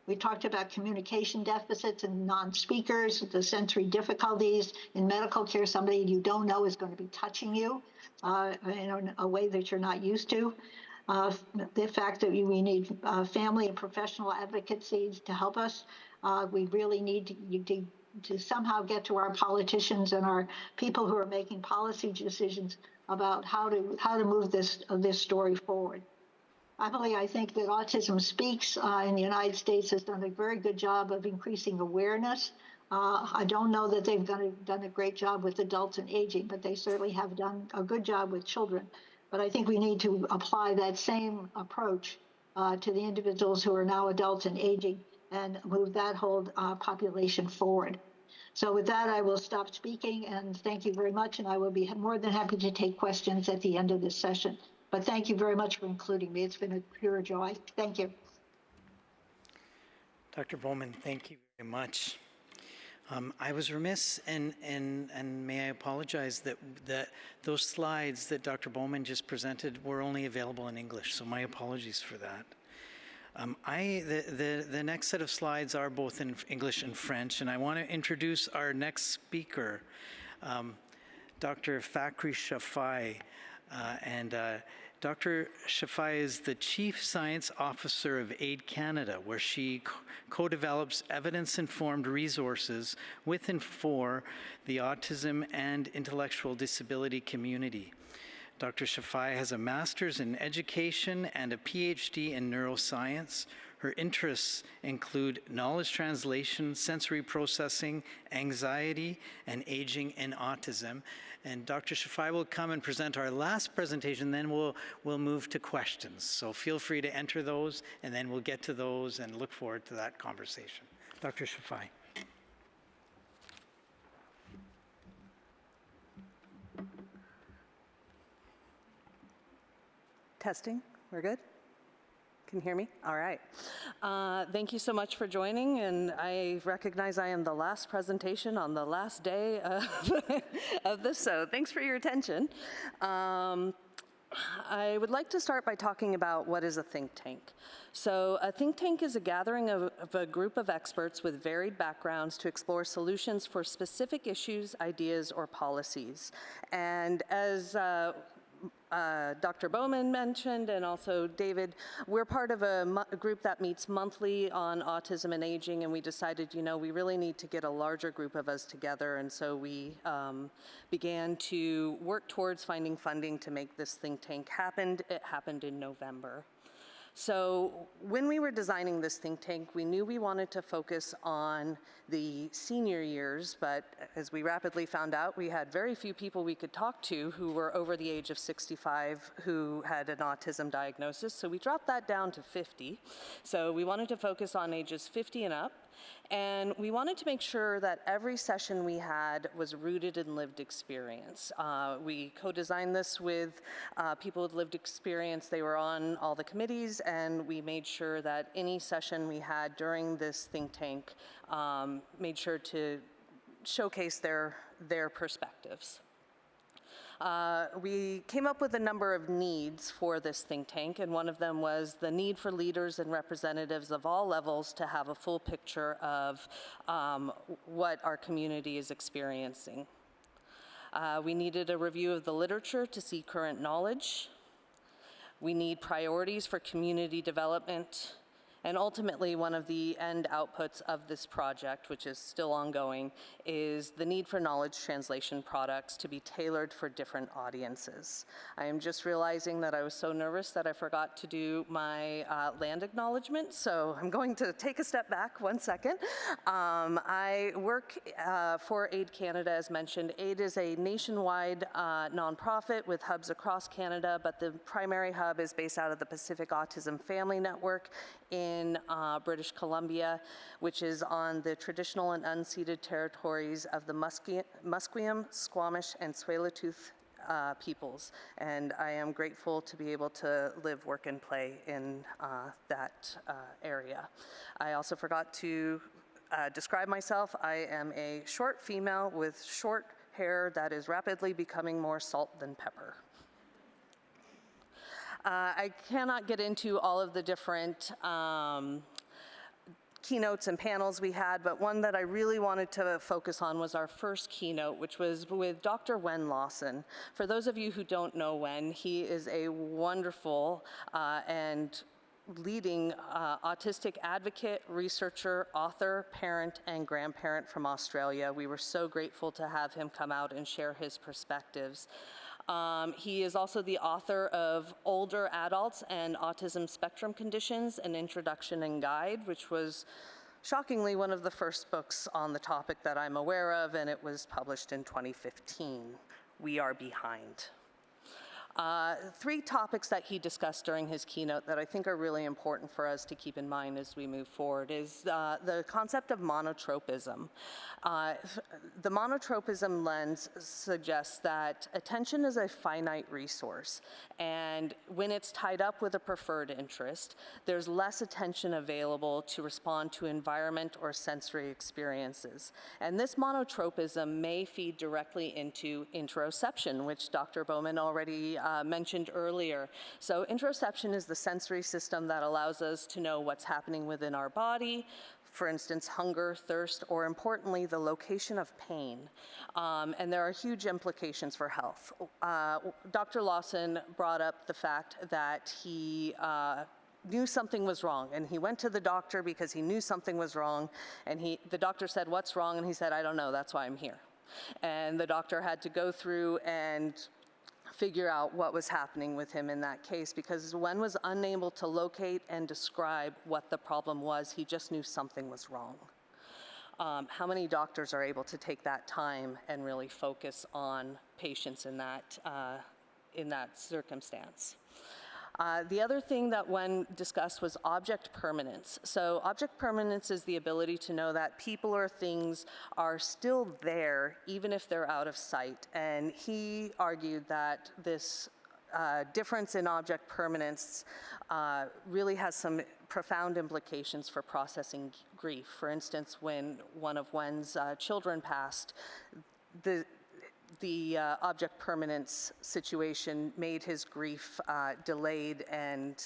We talked about communication deficits in non-speakers, the sensory difficulties in medical care. Somebody you don't know is going to be touching you in a way that you're not used to. The fact that we need family and professional advocacy to help us. We really need to somehow get to our politicians and our people who are making policy decisions about how to move this story forward. Finally, I think that Autism Speaks in the United States has done a very good job of increasing awareness. I don't know that they've done a great job with adults and aging, but they certainly have done a good job with children. But I think we need to apply that same approach to the individuals who are now adults and aging and move that whole population forward. So with that, I will stop speaking and thank you very much. And I will be more than happy to take questions at the end of this session. But thank you very much for including me. It's been a pure joy. Thank you. Dr. Bowman, thank you very much. I was remiss, and may I apologize that those slides that Dr. Bowman just presented were only available in English, so my apologies for that. The next set of slides are both in English and French, and I want to introduce our next speaker, Dr. Fakhri Shafai, and Dr. Shafai is the Chief Science Officer of AID Canada, where she co-develops evidence-informed resources with and for the autism and intellectual disability community. Dr. Shafai has a master's in education and a PhD in neuroscience. Her interests include knowledge translation, sensory processing, anxiety, and aging in autism. And Dr. Shafai will come and present our last presentation, then we'll move to questions. So feel free to enter those, and then we'll get to those and look forward to that conversation. Dr. Shafai. Testing, we're good? Can you hear me? All right. Thank you so much for joining, and I recognize I am the last presentation on the last day of this, so thanks for your attention. I would like to start by talking about what is a think tank. So a think tank is a gathering of a group of experts with varied backgrounds to explore solutions for specific issues, ideas, or policies. And as Dr. Bowman mentioned, and also David, we're part of a group that meets monthly on autism and aging, and we decided, you know, we really need to get a larger group of us together, and so we began to work towards finding funding to make this think tank happen. It happened in November. So when we were designing this think tank, we knew we wanted to focus on the senior years, but as we rapidly found out, we had very few people we could talk to who were over the age of 65 who had an autism diagnosis, so we dropped that down to 50. So we wanted to focus on ages 50 and up, and we wanted to make sure that every session we had was rooted in lived experience. We co-designed this with people with lived experience. They were on all the committees, and we made sure that any session we had during this think tank made sure to showcase their perspectives. We came up with a number of needs for this think tank, and one of them was the need for leaders and representatives of all levels to have a full picture of what our community is experiencing. We needed a review of the literature to see current knowledge. We need priorities for community development. And ultimately, one of the end outputs of this project, which is still ongoing, is the need for knowledge translation products to be tailored for different audiences. I am just realizing that I was so nervous that I forgot to do my land acknowledgement, so I'm going to take a step back 1 second. I work for AID Canada, as mentioned. AID is a nationwide nonprofit with hubs across Canada, but the primary hub is based out of the Pacific Autism Family Network in British Columbia, which is on the traditional and unceded territories of the Musqueam, Squamish, and Tsleil-Waututh peoples. And I am grateful to be able to live, work, and play in that area. I also forgot to describe myself. I am a short female with short hair that is rapidly becoming more salt than pepper. I cannot get into all of the different keynotes and panels we had, but one that I really wanted to focus on was our first keynote, which was with Dr. Wen Lawson. For those of you who don't know Wen, he is a wonderful and leading autistic advocate, researcher, author, parent, and grandparent from Australia. We were so grateful to have him come out and share his perspectives. He is also the author of Older Adults and Autism Spectrum Conditions, An Introduction and Guide, which was shockingly one of the first books on the topic that I'm aware of, and it was published in 2015. We are behind. 3 topics that he discussed during his keynote that I think are really important for us to keep in mind as we move forward is the concept of monotropism. The monotropism lens suggests that attention is a finite resource, and when it's tied up with a preferred interest, there's less attention available to respond to environment or sensory experiences. And this monotropism may feed directly into interoception, which Dr. Bowman already mentioned earlier. So interoception is the sensory system that allows us to know what's happening within our body, for instance, hunger, thirst, or importantly, the location of pain. And there are huge implications for health. Dr. Lawson brought up the fact that he knew something was wrong, and he went to the doctor because he knew something was wrong, and the doctor said, "What's wrong?" And he said, "I don't know, that's why I'm here." And the doctor had to go through and figure out what was happening with him in that case, because Wen was unable to locate and describe what the problem was. He just knew something was wrong. How many doctors are able to take that time and really focus on patients in that circumstance? The other thing that Wen discussed was object permanence. So object permanence is the ability to know that people or things are still there even if they're out of sight. And he argued that this difference in object permanence really has some profound implications for processing grief. For instance, when one of Wen's children passed, the object permanence situation made his grief delayed, and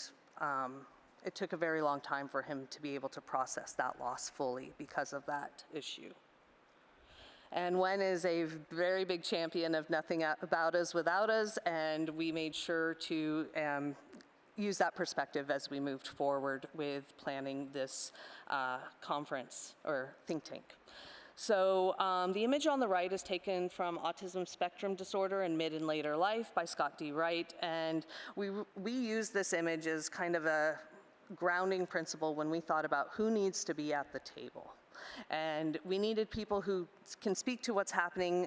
it took a very long time for him to be able to process that loss fully because of that issue. And Wen is a very big champion of nothing about us without us, and we made sure to use that perspective as we moved forward with planning this conference or think tank. So the image on the right is taken from Autism Spectrum Disorder in Mid and Later Life by Scott D. Wright, and we use this image as kind of a grounding principle when we thought about who needs to be at the table. And we needed people who can speak to what's happening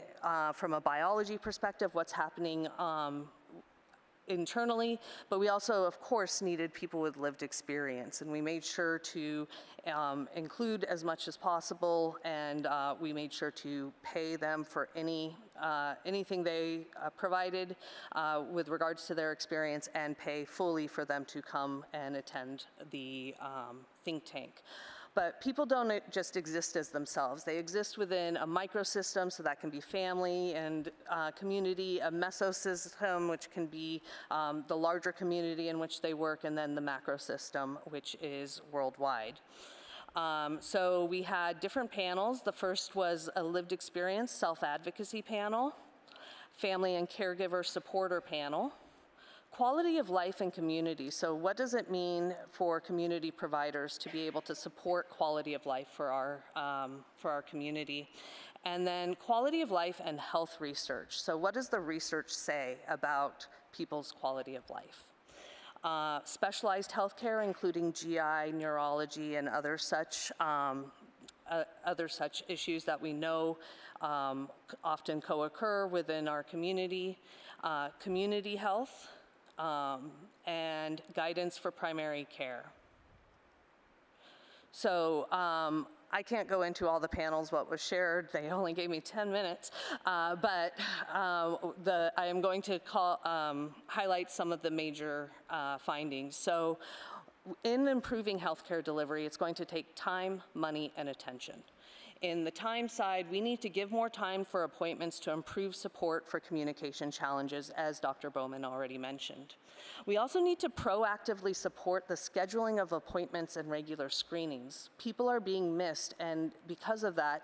from a biology perspective, what's happening internally, but we also, of course, needed people with lived experience, and we made sure to include as much as possible, and we made sure to pay them for anything they provided with regards to their experience, and pay fully for them to come and attend the think tank. But people don't just exist as themselves. They exist within a microsystem, so that can be family and community, a mesosystem, which can be the larger community in which they work, and then the macrosystem, which is worldwide. So we had different panels. The first was a lived experience self-advocacy panel, family and caregiver supporter panel, quality of life and community. So what does it mean for community providers to be able to support quality of life for our community? And then quality of life and health research. So what does the research say about people's quality of life? Specialized healthcare, including GI, neurology, and other such issues that we know often co-occur within our community. Community health, and guidance for primary care. So I can't go into all the panels, what was shared. They only gave me 10 minutes. But I am going to highlight some of the major findings. So in improving healthcare delivery, it's going to take time, money, and attention. In the time side, we need to give more time for appointments to improve support for communication challenges, as Dr. Bowman already mentioned. We also need to proactively support the scheduling of appointments and regular screenings. People are being missed, and because of that,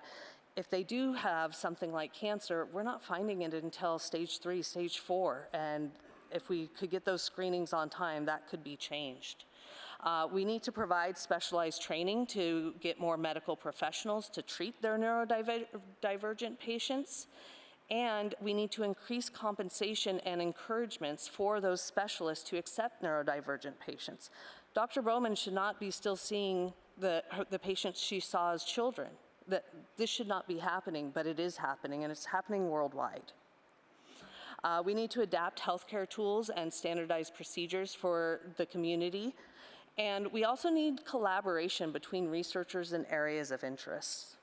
if they do have something like cancer, we're not finding it until stage 3, stage 4, and if we could get those screenings on time, that could be changed. We need to provide specialized training to get more medical professionals to treat their neurodivergent patients. And we need to increase compensation and encouragements for those specialists to accept neurodivergent patients. Dr. Bowman should not be still seeing the patients she saw as children. This should not be happening, but it is happening, and it's happening worldwide. We need to adapt healthcare tools and standardized procedures for the community. And we also need collaboration between researchers in areas of interest.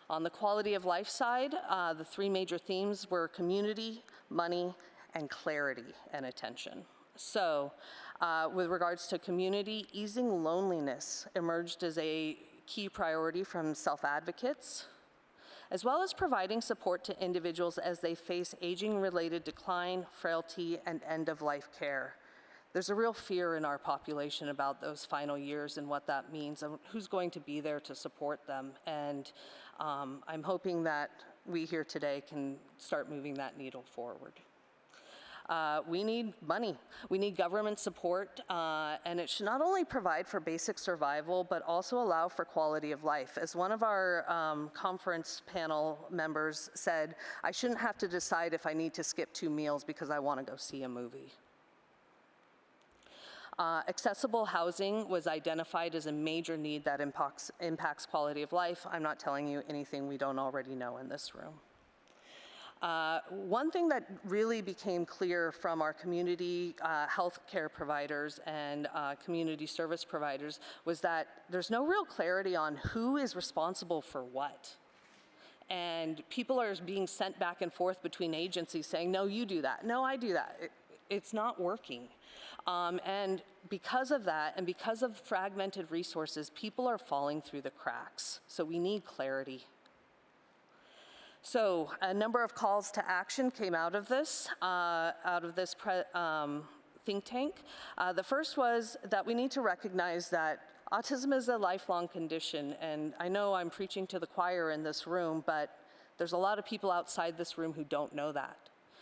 On the quality of life side, the 3 major themes were community, money, and clarity and attention. So with regards to community, easing loneliness emerged as a key priority from self-advocates, as well as providing support to individuals as they face aging-related decline, frailty, and end-of-life care. There's a real fear in our population about those final years and what that means and who's going to be there to support them. And I'm hoping that we here today can start moving that needle forward. We need money. We need government support, and it should not only provide for basic survival, but also allow for quality of life. As one of our conference panel members said, I shouldn't have to decide if I need to skip 2 meals because I want to go see a movie. Accessible housing was identified as a major need that impacts quality of life. I'm not telling you anything we don't already know in this room. One thing that really became clear from our community healthcare providers and community service providers was that there's no real clarity on who is responsible for what. And people are being sent back and forth between agencies saying, no, you do that. No, I do that. It's not working. And because of that, and because of fragmented resources, people are falling through the cracks. So we need clarity. So a number of calls to action came out of this think tank. The first was that we need to recognize that autism is a lifelong condition, and I know I'm preaching to the choir in this room, but there's a lot of people outside this room who don't know that.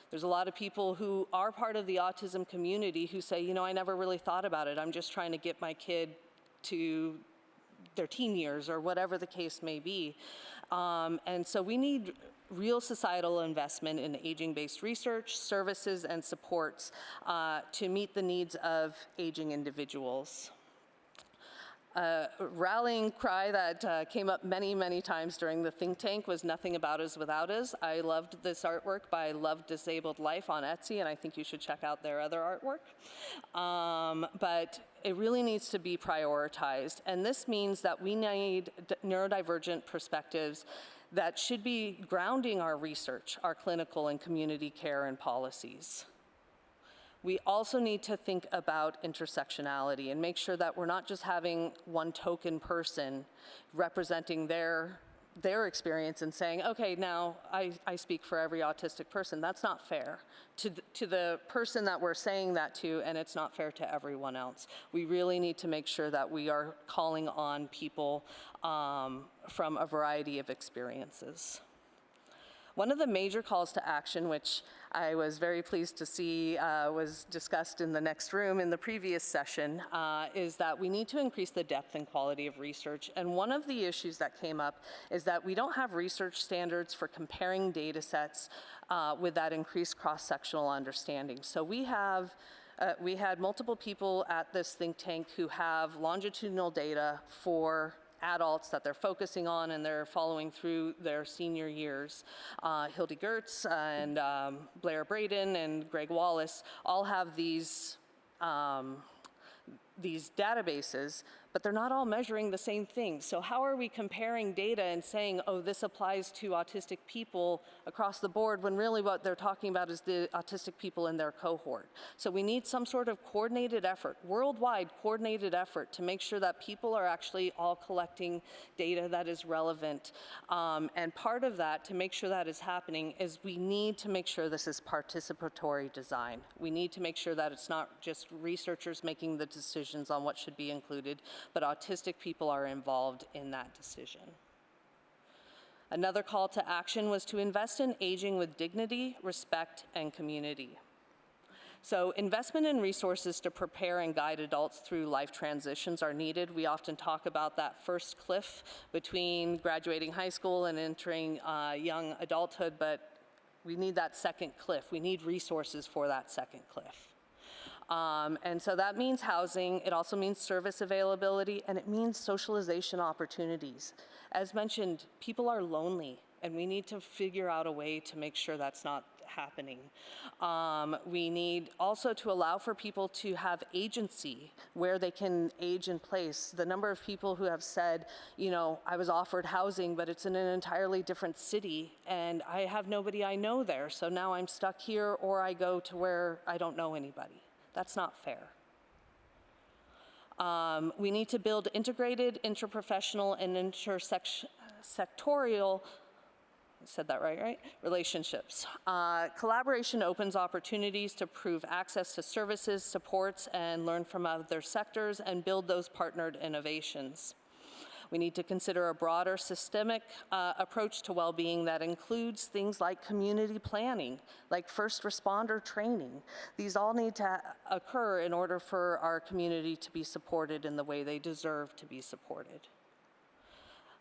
There's a lot of people who are part of the autism community who say, you know, I never really thought about it. I'm just trying to get my kid to their teen years or whatever the case may be. And so we need real societal investment in aging-based research, services, and supports to meet the needs of aging individuals. Rallying cry that came up many, many times during the think tank was "Nothing About Us Without Us." I loved this artwork by Love Disabled Life on Etsy, and I think you should check out their other artwork. But it really needs to be prioritized, and this means that we need neurodivergent perspectives that should be grounding our research, our clinical and community care and policies. We also need to think about intersectionality and make sure that we're not just having one token person representing their experience and saying, okay, now I speak for every autistic person. That's not fair to the person that we're saying that to, and it's not fair to everyone else. We really need to make sure that we are calling on people from a variety of experiences. One of the major calls to action, which I was very pleased to see was discussed in the next room in the previous session, is that we need to increase the depth and quality of research. And one of the issues that came up is that we don't have research standards for comparing data sets with that increased cross-sectional understanding. So we had multiple people at this think tank who have longitudinal data for adults that they're focusing on and they're following through their senior years. Hildy Gertz and Blair Braden and Greg Wallace all have these databases, but they're not all measuring the same thing. So how are we comparing data and saying, oh, this applies to autistic people across the board, when really what they're talking about is the autistic people in their cohort? So we need some sort of coordinated effort, worldwide coordinated effort, to make sure that people are actually all collecting data that is relevant. And part of that, to make sure that is happening, is we need to make sure this is participatory design. We need to make sure that it's not just researchers making the decisions on what should be included, but autistic people are involved in that decision. Another call to action was to invest in aging with dignity, respect, and community. So investment in resources to prepare and guide adults through life transitions are needed. We often talk about that first cliff between graduating high school and entering young adulthood, but we need that second cliff. We need resources for that second cliff. And so that means housing, it also means service availability, and it means socialization opportunities. As mentioned, people are lonely, and we need to figure out a way to make sure that's not happening. We need also to allow for people to have agency where they can age in place. The number of people who have said, you know, I was offered housing, but it's in an entirely different city, and I have nobody I know there, so now I'm stuck here, or I go to where I don't know anybody. That's not fair. We need to build integrated, interprofessional, and intersectorial, I said that right? Relationships. Collaboration opens opportunities to prove access to services, supports, and learn from other sectors and build those partnered innovations. We need to consider a broader systemic approach to well-being that includes things like community planning, like first responder training. These all need to occur in order for our community to be supported in the way they deserve to be supported.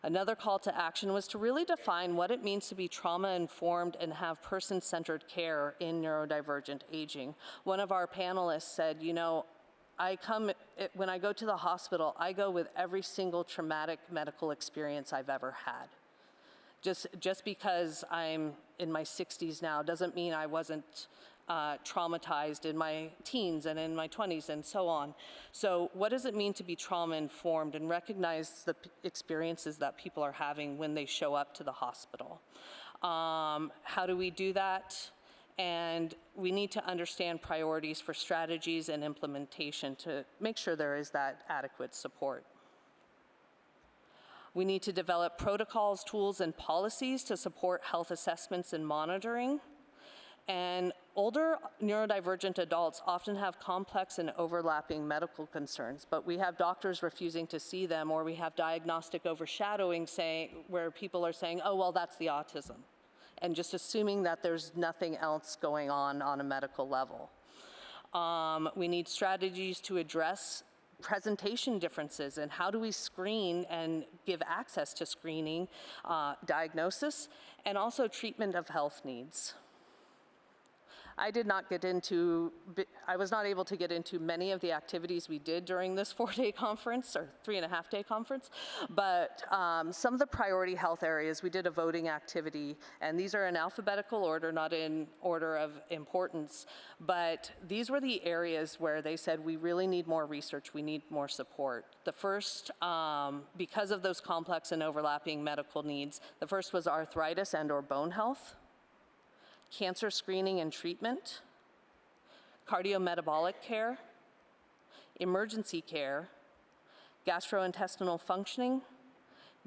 Another call to action was to really define what it means to be trauma-informed and have person-centered care in neurodivergent aging. One of our panelists said, you know, when I go to the hospital, I go with every single traumatic medical experience I've ever had. Just because I'm in my 60s now doesn't mean I wasn't traumatized in my teens and in my 20s and so on. So what does it mean to be trauma-informed and recognize the experiences that people are having when they show up to the hospital? How do we do that? And we need to understand priorities for strategies and implementation to make sure there is that adequate support. We need to develop protocols, tools, and policies to support health assessments and monitoring. And older neurodivergent adults often have complex and overlapping medical concerns, but we have doctors refusing to see them, or we have diagnostic overshadowing where people are saying, oh, well, that's the autism, and just assuming that there's nothing else going on a medical level. We need strategies to address presentation differences and how do we screen and give access to screening, diagnosis, and also treatment of health needs. I was not able to get into many of the activities we did during this 4-day conference, or 3.5-day conference, but some of the priority health areas, we did a voting activity, and these are in alphabetical order, not in order of importance, but these were the areas where they said we really need more research, we need more support. The first, because of those complex and overlapping medical needs, the first was arthritis and/or bone health, cancer screening and treatment, cardiometabolic care, emergency care, gastrointestinal functioning,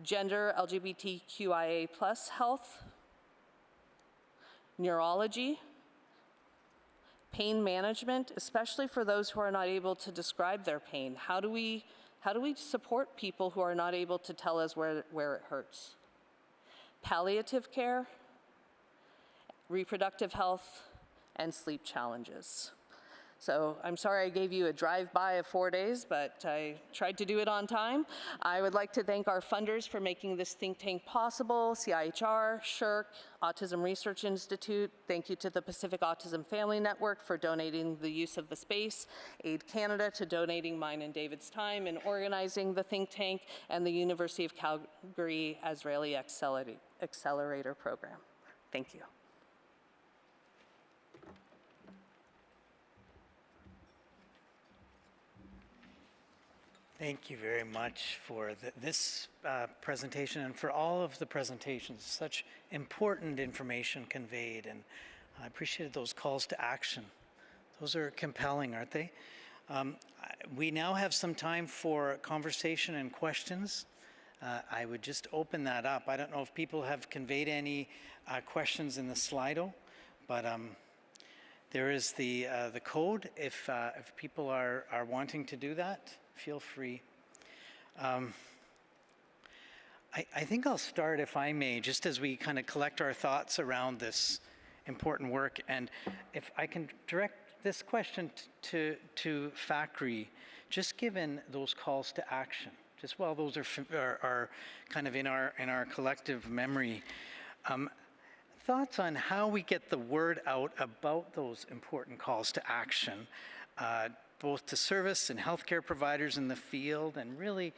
gender LGBTQIA+ health, neurology, pain management, especially for those who are not able to describe their pain. How do we support people who are not able to tell us where it hurts? Palliative care, reproductive health, and sleep challenges. So I'm sorry I gave you a drive-by of 4 days, but I tried to do it on time. I would like to thank our funders for making this think tank possible, CIHR, SHRC, Autism Research Institute. Thank you to the Pacific Autism Family Network for donating the use of the space, Aid Canada to donating mine and David's time in organizing the think tank, and the University of Calgary Azrieli Accelerator Program. Thank you. Thank you very much for this presentation and for all of the presentations. Such important information conveyed, and I appreciated those calls to action. Those are compelling, aren't they? We now have some time for conversation and questions. I would just open that up. I don't know if people have conveyed any questions in the Slido, but there is the code. If people are wanting to do that, feel free. I think I'll start, if I may, just as we kind of collect our thoughts around this important work, and if I can direct this question to Fakri, just given those calls to action, just while those are kind of in our collective memory, thoughts on how we get the word out about those important calls to action, both to service and healthcare providers in the field, and really,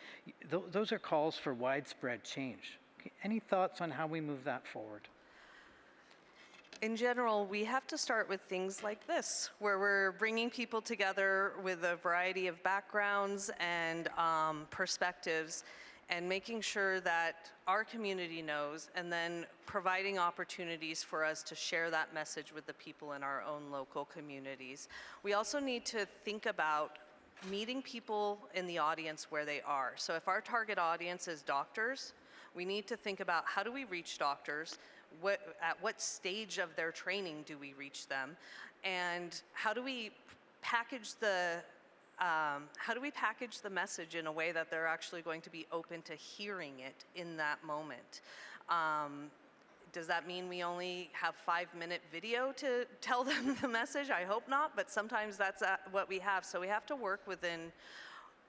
those are calls for widespread change. Any thoughts on how we move that forward? In general, we have to start with things like this, where we're bringing people together with a variety of backgrounds and perspectives, and making sure that our community knows, and then providing opportunities for us to share that message with the people in our own local communities. We also need to think about meeting people in the audience where they are. So if our target audience is doctors, we need to think about how do we reach doctors, at what stage of their training do we reach them, and how do we package the message in a way that they're actually going to be open to hearing it in that moment? Does that mean we only have 5-minute video to tell them the message? I hope not, but sometimes that's what we have. So we have to work within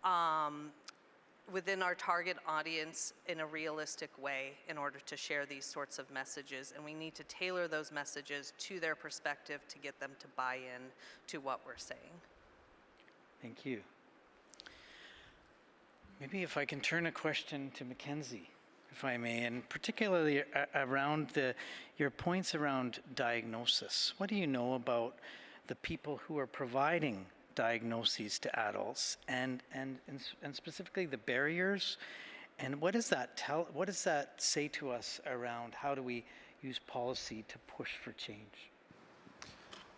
our target audience in a realistic way in order to share these sorts of messages, and we need to tailor those messages to their perspective to get them to buy in to what we're saying. Thank you. Maybe if I can turn a question to Mackenzie, if I may, and particularly around your points around diagnosis. What do you know about the people who are providing diagnoses to adults, and specifically the barriers, and what does that say to us around how do we use policy to push for change?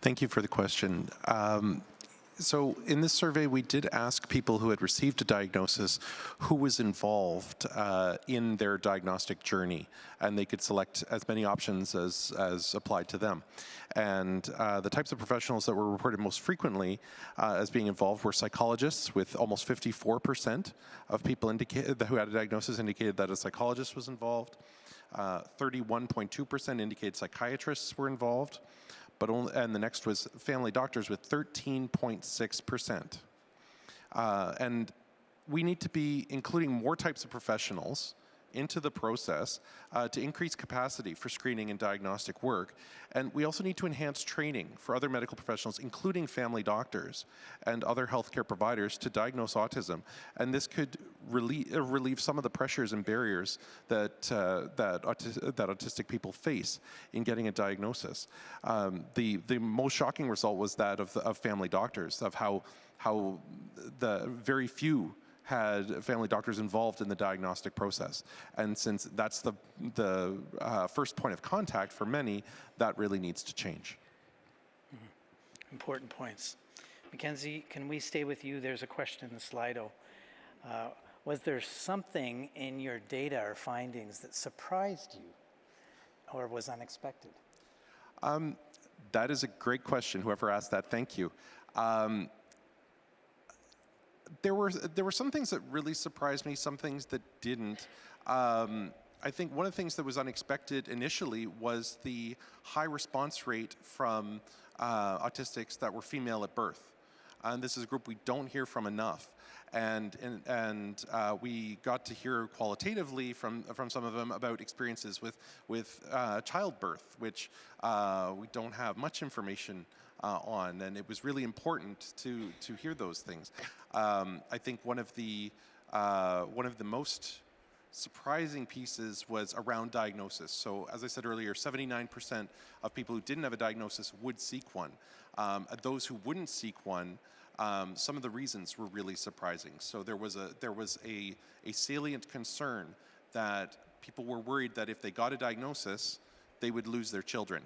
Thank you for the question. So in this survey, we did ask people who had received a diagnosis who was involved in their diagnostic journey, and they could select as many options as applied to them. And the types of professionals that were reported most frequently as being involved were psychologists, with almost 54% of people who had a diagnosis indicated that a psychologist was involved. 31.2% indicated psychiatrists were involved. And the next was family doctors with 13.6%. And we need to be including more types of professionals into the process to increase capacity for screening and diagnostic work. And we also need to enhance training for other medical professionals, including family doctors and other healthcare providers, to diagnose autism. And this could relieve some of the pressures and barriers that autistic people face in getting a diagnosis. The most shocking result was that of family doctors, of how the very few had family doctors involved in the diagnostic process. And since that's the first point of contact for many, that really needs to change. Mm-hmm. Important points. Mackenzie, can we stay with you? There's a question in the Slido. Was there something in your data or findings that surprised you or was unexpected? That is a great question. Whoever asked that, thank you. There were some things that really surprised me, some things that didn't. I think one of the things that was unexpected initially was the high response rate from autistics that were female at birth. And this is a group we don't hear from enough. And we got to hear qualitatively from some of them about experiences with childbirth, which we don't have much information on, and it was really important to hear those things. I think one of the most surprising pieces was around diagnosis. So as I said earlier, 79% of people who didn't have a diagnosis would seek one. Those who wouldn't seek one, some of the reasons were really surprising. So there was a salient concern that people were worried that if they got a diagnosis, they would lose their children,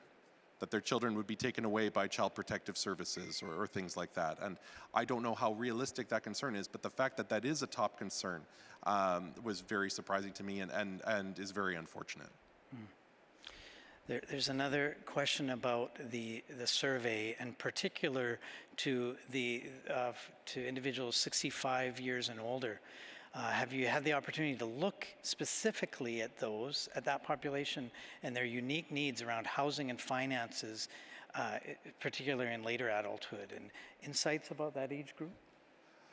that their children would be taken away by Child Protective Services or things like that. And I don't know how realistic that concern is, but the fact that that is a top concern was very surprising to me and is very unfortunate. There's another question about the survey, and particular to to individuals 65 years and older. Have you had the opportunity to look specifically at that population and their unique needs around housing and finances, particularly in later adulthood, and insights about that age group?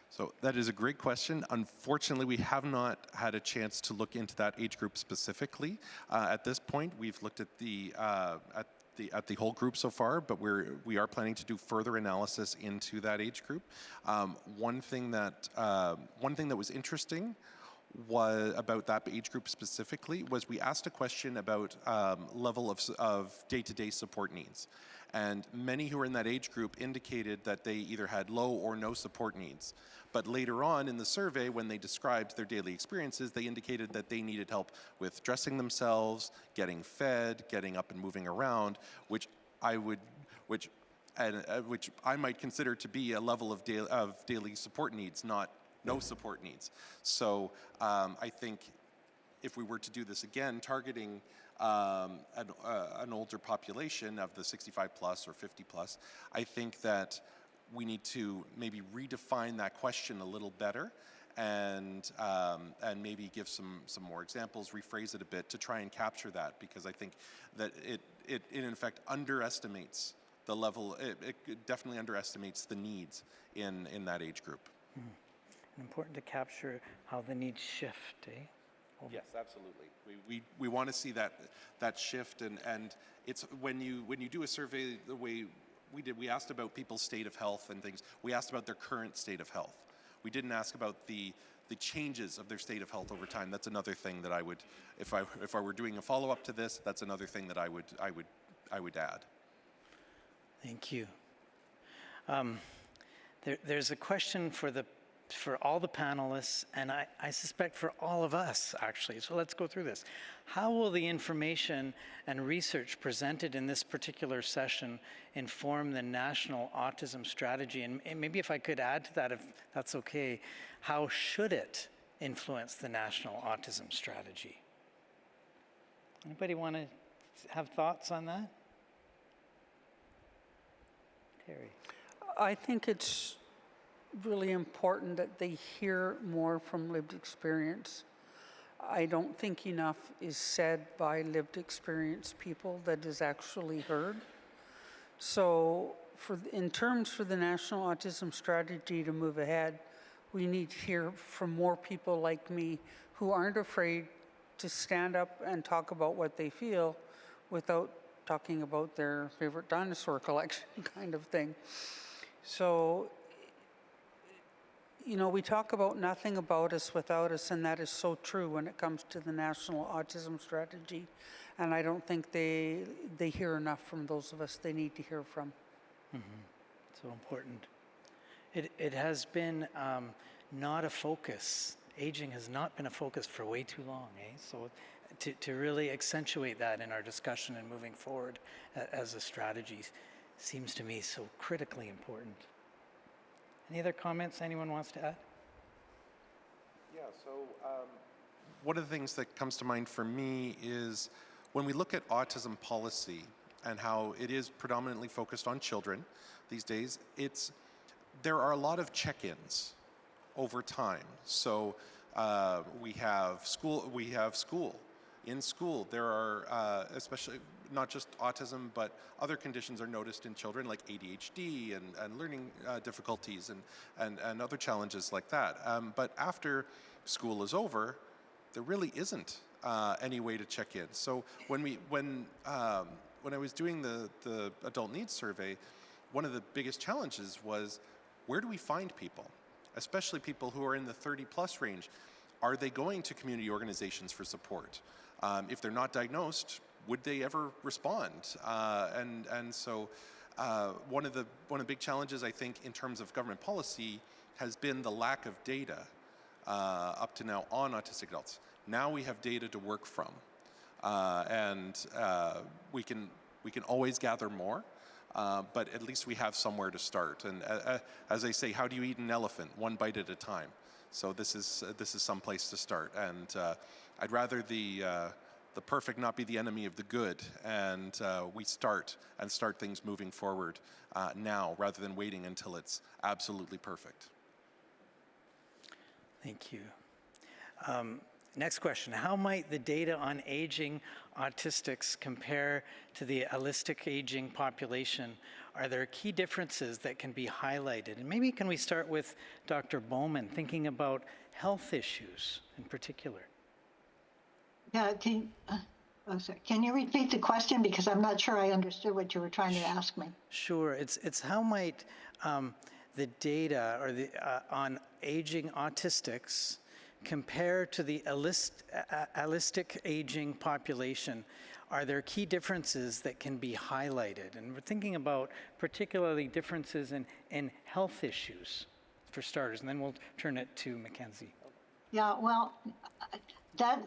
So that is a great question. Unfortunately, we have not had a chance to look into that age group specifically. At this point, we've looked at the whole group so far, but we are planning to do further analysis into that age group. One thing that was interesting was about that age group specifically was we asked a question about level of day-to-day support needs. And many who are in that age group indicated that they either had low or no support needs. But later on in the survey, when they described their daily experiences, they indicated that they needed help with dressing themselves, getting fed, getting up and moving around, which I might consider to be a level of daily support needs, not no support needs. So I think if we were to do this again, targeting an older population of the 65 plus or 50 plus, I think that we need to maybe redefine that question a little better and maybe give some more examples, rephrase it a bit to try and capture that, because I think that it in effect underestimates the level, it definitely underestimates the needs in that age group. Important to capture how the needs shift, eh? Yes, absolutely. We want to see that shift, and it's when you do a survey the way we did, we asked about people's state of health and things. We asked about their current state of health. We didn't ask about the changes of their state of health over time. That's another thing that I would, if I were doing a follow-up to this, that's another thing that I would add. Thank you. There's a question for all the panelists, and I suspect for all of us, actually. So let's go through this. How will the information and research presented in this particular session inform the National Autism Strategy? And maybe if I could add to that, if that's okay, how should it influence the National Autism Strategy? Anybody want to have thoughts on that? Terry. I think it's really important that they hear more from lived experience. I don't think enough is said by lived experience people that is actually heard. So in terms for the National Autism Strategy to move ahead, we need to hear from more people like me who aren't afraid to stand up and talk about what they feel without talking about their favorite dinosaur collection kind of thing. So, you know, we talk about nothing about us without us, and that is so true when it comes to the National Autism Strategy. And I don't think they hear enough from those of us they need to hear from. So important. It has been not a focus. Aging has not been a focus for way too long, eh? So to really accentuate that in our discussion and moving forward as a strategy seems to me so critically important. Any other comments anyone wants to add? Yeah, so one of the things that comes to mind for me is when we look at autism policy and how it is predominantly focused on children these days, there are a lot of check-ins over time. So we have school. In school, there are, especially not just autism, but other conditions are noticed in children like ADHD and learning difficulties and other challenges like that. But after school is over, there really isn't any way to check in. So when I was doing the adult needs survey, one of the biggest challenges was, where do we find people, especially people who are in the 30-plus range? Are they going to community organizations for support? If they're not diagnosed, would they ever respond? And so one of the big challenges, I think, in terms of government policy has been the lack of data up to now on autistic adults. Now we have data to work from, and we can always gather more, but at least we have somewhere to start. And as I say, how do you eat an elephant? One bite at a time. So this is some place to start. And I'd rather the perfect not be the enemy of the good, and we start things moving forward now rather than waiting until it's absolutely perfect. Thank you. Next question. How might the data on aging autistics compare to the allistic aging population? Are there key differences that can be highlighted? And maybe can we start with Dr. Bowman, thinking about health issues in particular? Yeah, can you repeat the question, because I'm not sure I understood what you were trying to ask me. Sure. It's how might the data or the on aging autistics compare to the allistic aging population? Are there key differences that can be highlighted? And we're thinking about particularly differences in health issues, for starters, and then we'll turn it to Mackenzie. Yeah, well, that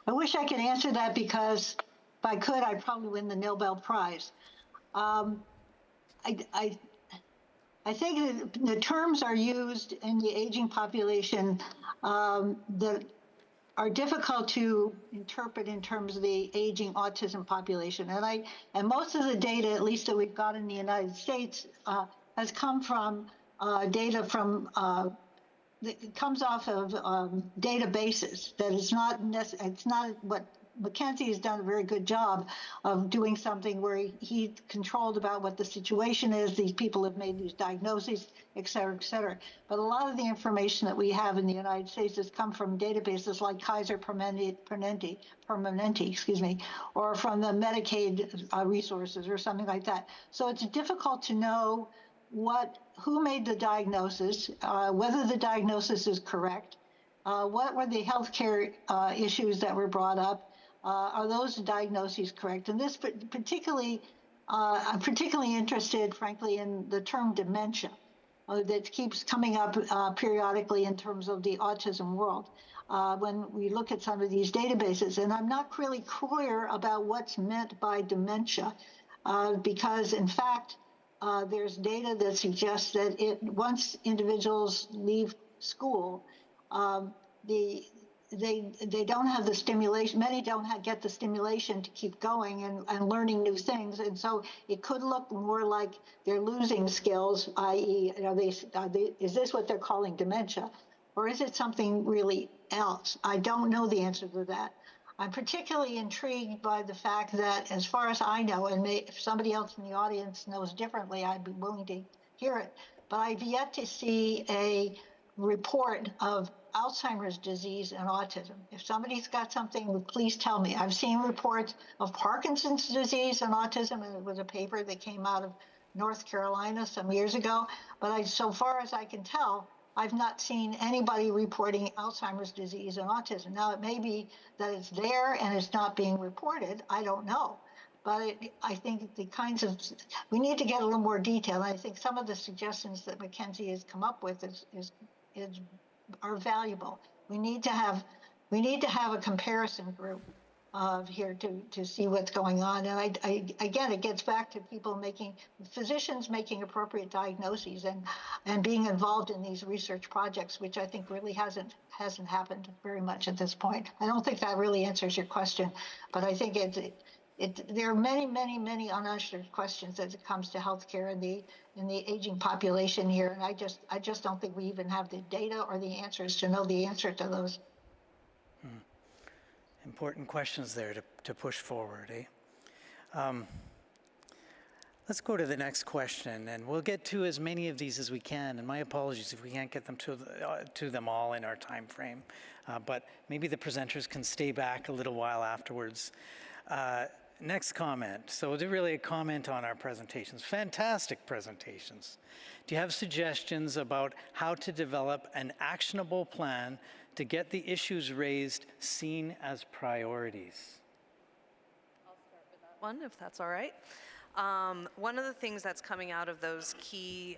I wish I could answer that, because if I could, I'd probably win the Nobel Prize. I think that the terms are used in the aging population that are difficult to interpret in terms of the aging autism population. And most of the data, at least that we've got in the United States, has come from data from it comes off of databases. That is not it's not what Mackenzie has done a very good job of doing something where he controlled about what the situation is. These people have made these diagnoses, et cetera, et cetera. But a lot of the information that we have in the United States has come from databases like Kaiser Permanente, or from the Medicaid resources or something like that. So it's difficult to know who made the diagnosis, whether the diagnosis is correct, what were the healthcare issues that were brought up. Are those diagnoses correct? And this particularly, I'm particularly interested, frankly, in the term dementia that keeps coming up periodically in terms of the autism world when we look at some of these databases. And I'm not really clear about what's meant by dementia because, in fact, there's data that suggests that once individuals leave school, they don't have the stimulation. Many don't get the stimulation to keep going and learning new things, and so it could look more like they're losing skills. I.e., is this what they're calling dementia, or is it something really else? I don't know the answer to that. I'm particularly intrigued by the fact that, as far as I know, and if somebody else in the audience knows differently, I'd be willing to hear it. But I've yet to see a report of Alzheimer's disease and autism. If somebody's got something, please tell me. I've seen reports of Parkinson's disease and autism, and it was a paper that came out of North Carolina some years ago. But so far as I can tell, I've not seen anybody reporting Alzheimer's disease and autism. Now, it may be that it's there and it's not being reported. I don't know. But I think we need to get a little more detail. And I think some of the suggestions that Mackenzie has come up with are valuable. We need to have a comparison group here to see what's going on. And again, it gets back to physicians making appropriate diagnoses and being involved in these research projects, which I think really hasn't happened very much at this point. I don't think that really answers your question, but I think there are many, many, many unanswered questions as it comes to healthcare in the aging population here, and I just don't think we even have the data or the answers to know the answer to those. Important questions there to push forward, eh? Let's go to the next question, and we'll get to as many of these as we can. And my apologies if we can't get them to them all in our time frame, but maybe the presenters can stay back a little while afterwards. Next comment. So really a comment on our presentations. Fantastic presentations. Do you have suggestions about how to develop an actionable plan to get the issues raised seen as priorities? I'll start with that one, if that's all right. One of the things that's coming out of those key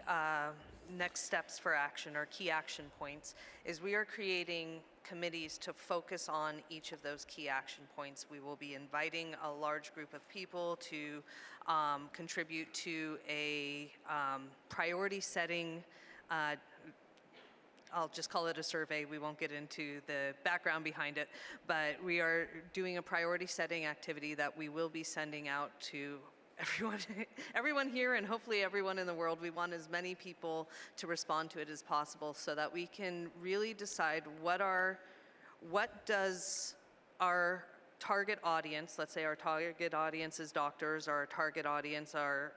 next steps for action or key action points is we are creating committees to focus on each of those key action points. We will be inviting a large group of people to contribute to a priority setting I'll just call it a survey. We won't get into the background behind it, but we are doing a priority setting activity that we will be sending out to everyone here and hopefully everyone in the world. We want as many people to respond to it as possible so that we can really decide what does our target audience, let's say our target audience is doctors, or our target audience are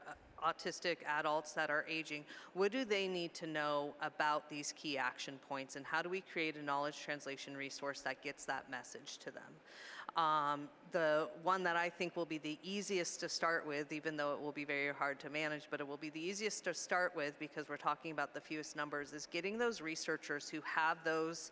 autistic adults that are aging, what do they need to know about these key action points, and how do we create a knowledge translation resource that gets that message to them? The one that I think will be the easiest to start with, even though it will be very hard to manage, but it will be the easiest to start with because we're talking about the fewest numbers, is getting those researchers who have those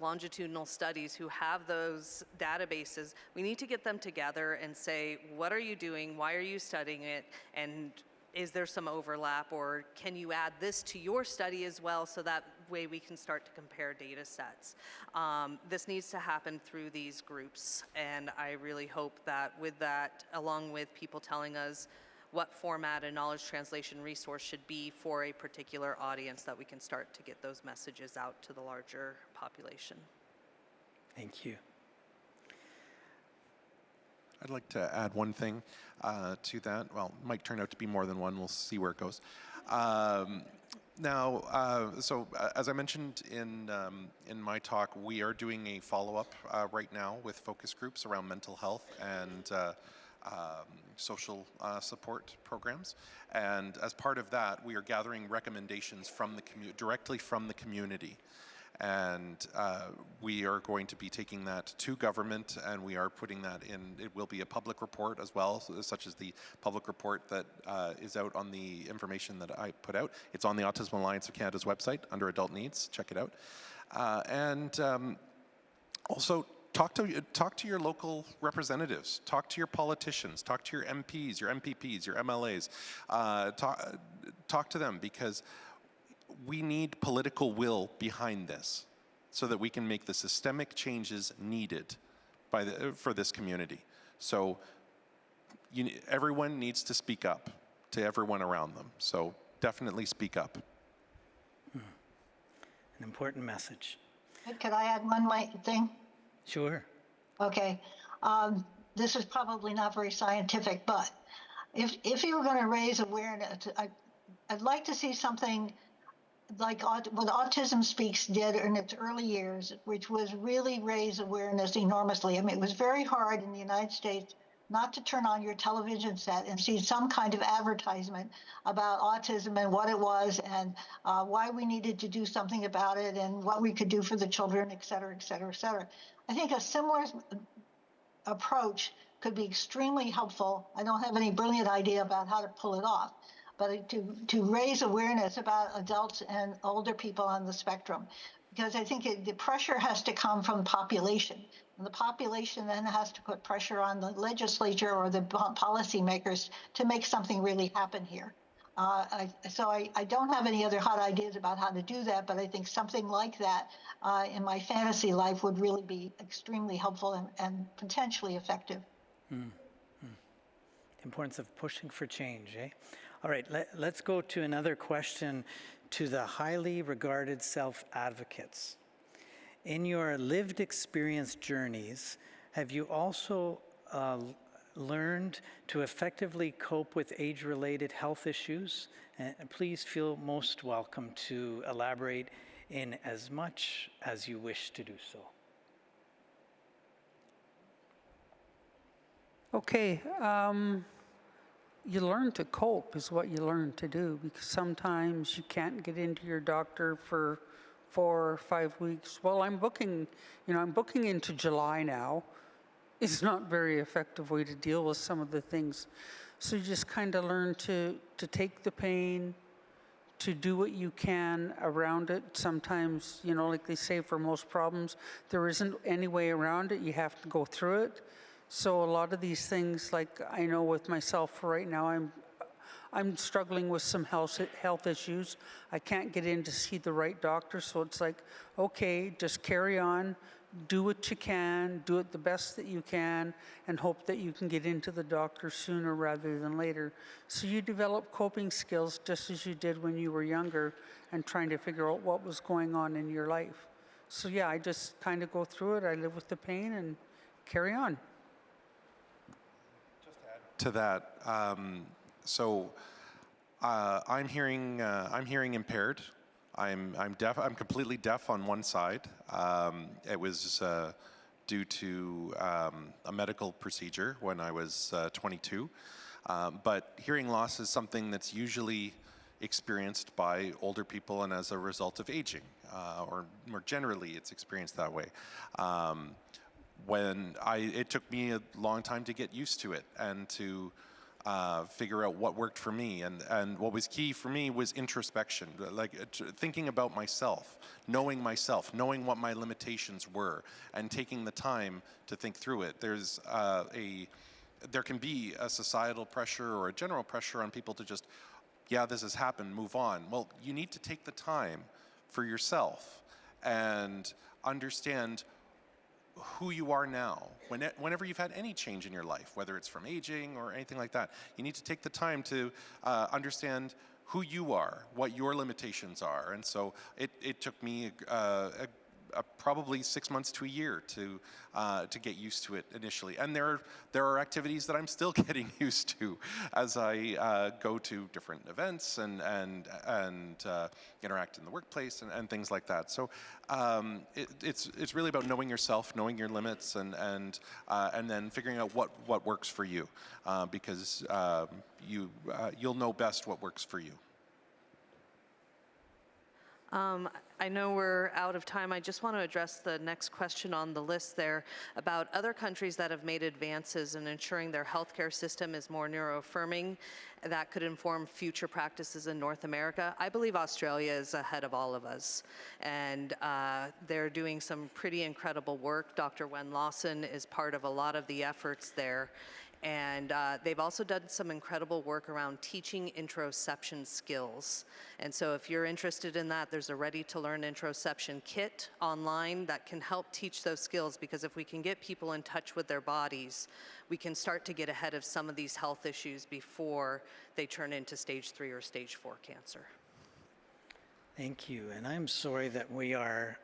longitudinal studies, who have those databases. We need to get them together and say, what are you doing? Why are you studying it? And is there some overlap, or can you add this to your study as well, so that way we can start to compare data sets. This needs to happen through these groups, and I really hope that with that, along with people telling us what format a knowledge translation resource should be for a particular audience, that we can start to get those messages out to the larger population. Thank you. I'd like to add one thing to that. Well, it might turn out to be more than one. We'll see where it goes. So as I mentioned in my talk, we are doing a follow-up right now with focus groups around mental health and social support programs. And as part of that, we are gathering recommendations from the directly from the community. And we are going to be taking that to government, and we are putting that in. It will be a public report as well, such as the public report that is out on the information that I put out. It's on the Autism Alliance of Canada's website under Adult Needs. Check it out. Also, talk to your local representatives. Talk to your politicians. Talk to your MPs, your MPPs, your MLAs. Talk to them, because we need political will behind this so that we can make the systemic changes needed for this community. So everyone needs to speak up to everyone around them. So definitely speak up. An important message. Could I add one thing? Sure. Okay. This is probably not very scientific, but if you were going to raise awareness, I'd like to see something like what Autism Speaks did in its early years, which was really raise awareness enormously. I mean, it was very hard in the United States not to turn on your television set and see some kind of advertisement about autism and what it was, and why we needed to do something about it, and what we could do for the children, et cetera, et cetera, et cetera. I think a similar approach could be extremely helpful. I don't have any brilliant idea about how to pull it off, but to raise awareness about adults and older people on the spectrum. Because I think the pressure has to come from the population. And the population then has to put pressure on the legislature or the policymakers to make something really happen here. So I don't have any other hot ideas about how to do that, but I think something like that in my fantasy life would really be extremely helpful and potentially effective. The importance of pushing for change, eh? All right, let's go to another question to the highly regarded self-advocates. In your lived experience journeys, have you also learned to effectively cope with age-related health issues? And please feel most welcome to elaborate in as much as you wish to do so. Okay. You learn to cope is what you learn to do, because sometimes you can't get into your doctor for 4 or 5 weeks. Well, I'm booking into July now. It's not a very effective way to deal with some of the things. So you just kind of learn to take the pain, to do what you can around it. Sometimes, like they say, for most problems, there isn't any way around it. You have to go through it. So a lot of these things, like I know with myself right now, I'm struggling with some health issues. I can't get in to see the right doctor, so it's like, okay, just carry on, do what you can, do it the best that you can, and hope that you can get into the doctor sooner rather than later. So you develop coping skills just as you did when you were younger and trying to figure out what was going on in your life. So yeah, I just kind of go through it. I live with the pain and carry on. To that, I'm hearing impaired. I'm deaf. I'm completely deaf on one side. It was due to a medical procedure when I was 22. But hearing loss is something that's usually experienced by older people and as a result of aging, or more generally, it's experienced that way. It took me a long time to get used to it and to figure out what worked for me. And what was key for me was introspection, like thinking about myself, knowing what my limitations were, and taking the time to think through it. There can be a societal pressure or a general pressure on people to just, yeah, this has happened, move on. Well, you need to take the time for yourself and understand who you are now. Whenever you've had any change in your life, whether it's from aging or anything like that, you need to take the time to understand who you are, what your limitations are. And so it took me probably 6 months to a year to get used to it initially. And there are activities that I'm still getting used to as I go to different events and interact in the workplace and things like that. So it's really about knowing yourself, knowing your limits, and then figuring out what works for you, because you'll know best what works for you. I know we're out of time. I just want to address the next question on the list there about other countries that have made advances in ensuring their healthcare system is more neuroaffirming that could inform future practices in North America. I believe Australia is ahead of all of us, and they're doing some pretty incredible work. Dr. Wen Lawson is part of a lot of the efforts there. And they've also done some incredible work around teaching interoception skills. And so if you're interested in that, there's a ready-to-learn interoception kit online that can help teach those skills, because if we can get people in touch with their bodies, we can start to get ahead of some of these health issues before they turn into stage 3 or stage 4 cancer. Thank you. And I'm sorry that we're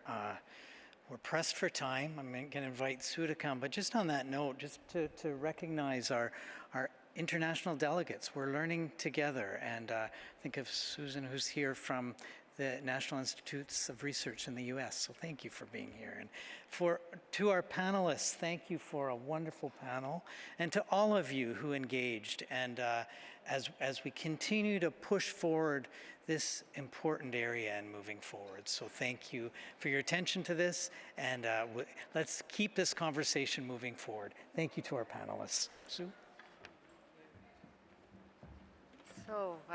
pressed for time. I'm going to invite Sue to come. But just on that note, just to recognize our international delegates. We're learning together. And think of Susan, who's here from the National Institutes of Research in the U.S. So thank you for being here. And to our panelists, thank you for a wonderful panel. And to all of you who engaged. And as we continue to push forward this important area and moving forward. So thank you for your attention to this, and let's keep this conversation moving forward. Thank you to our panelists. Sue? So.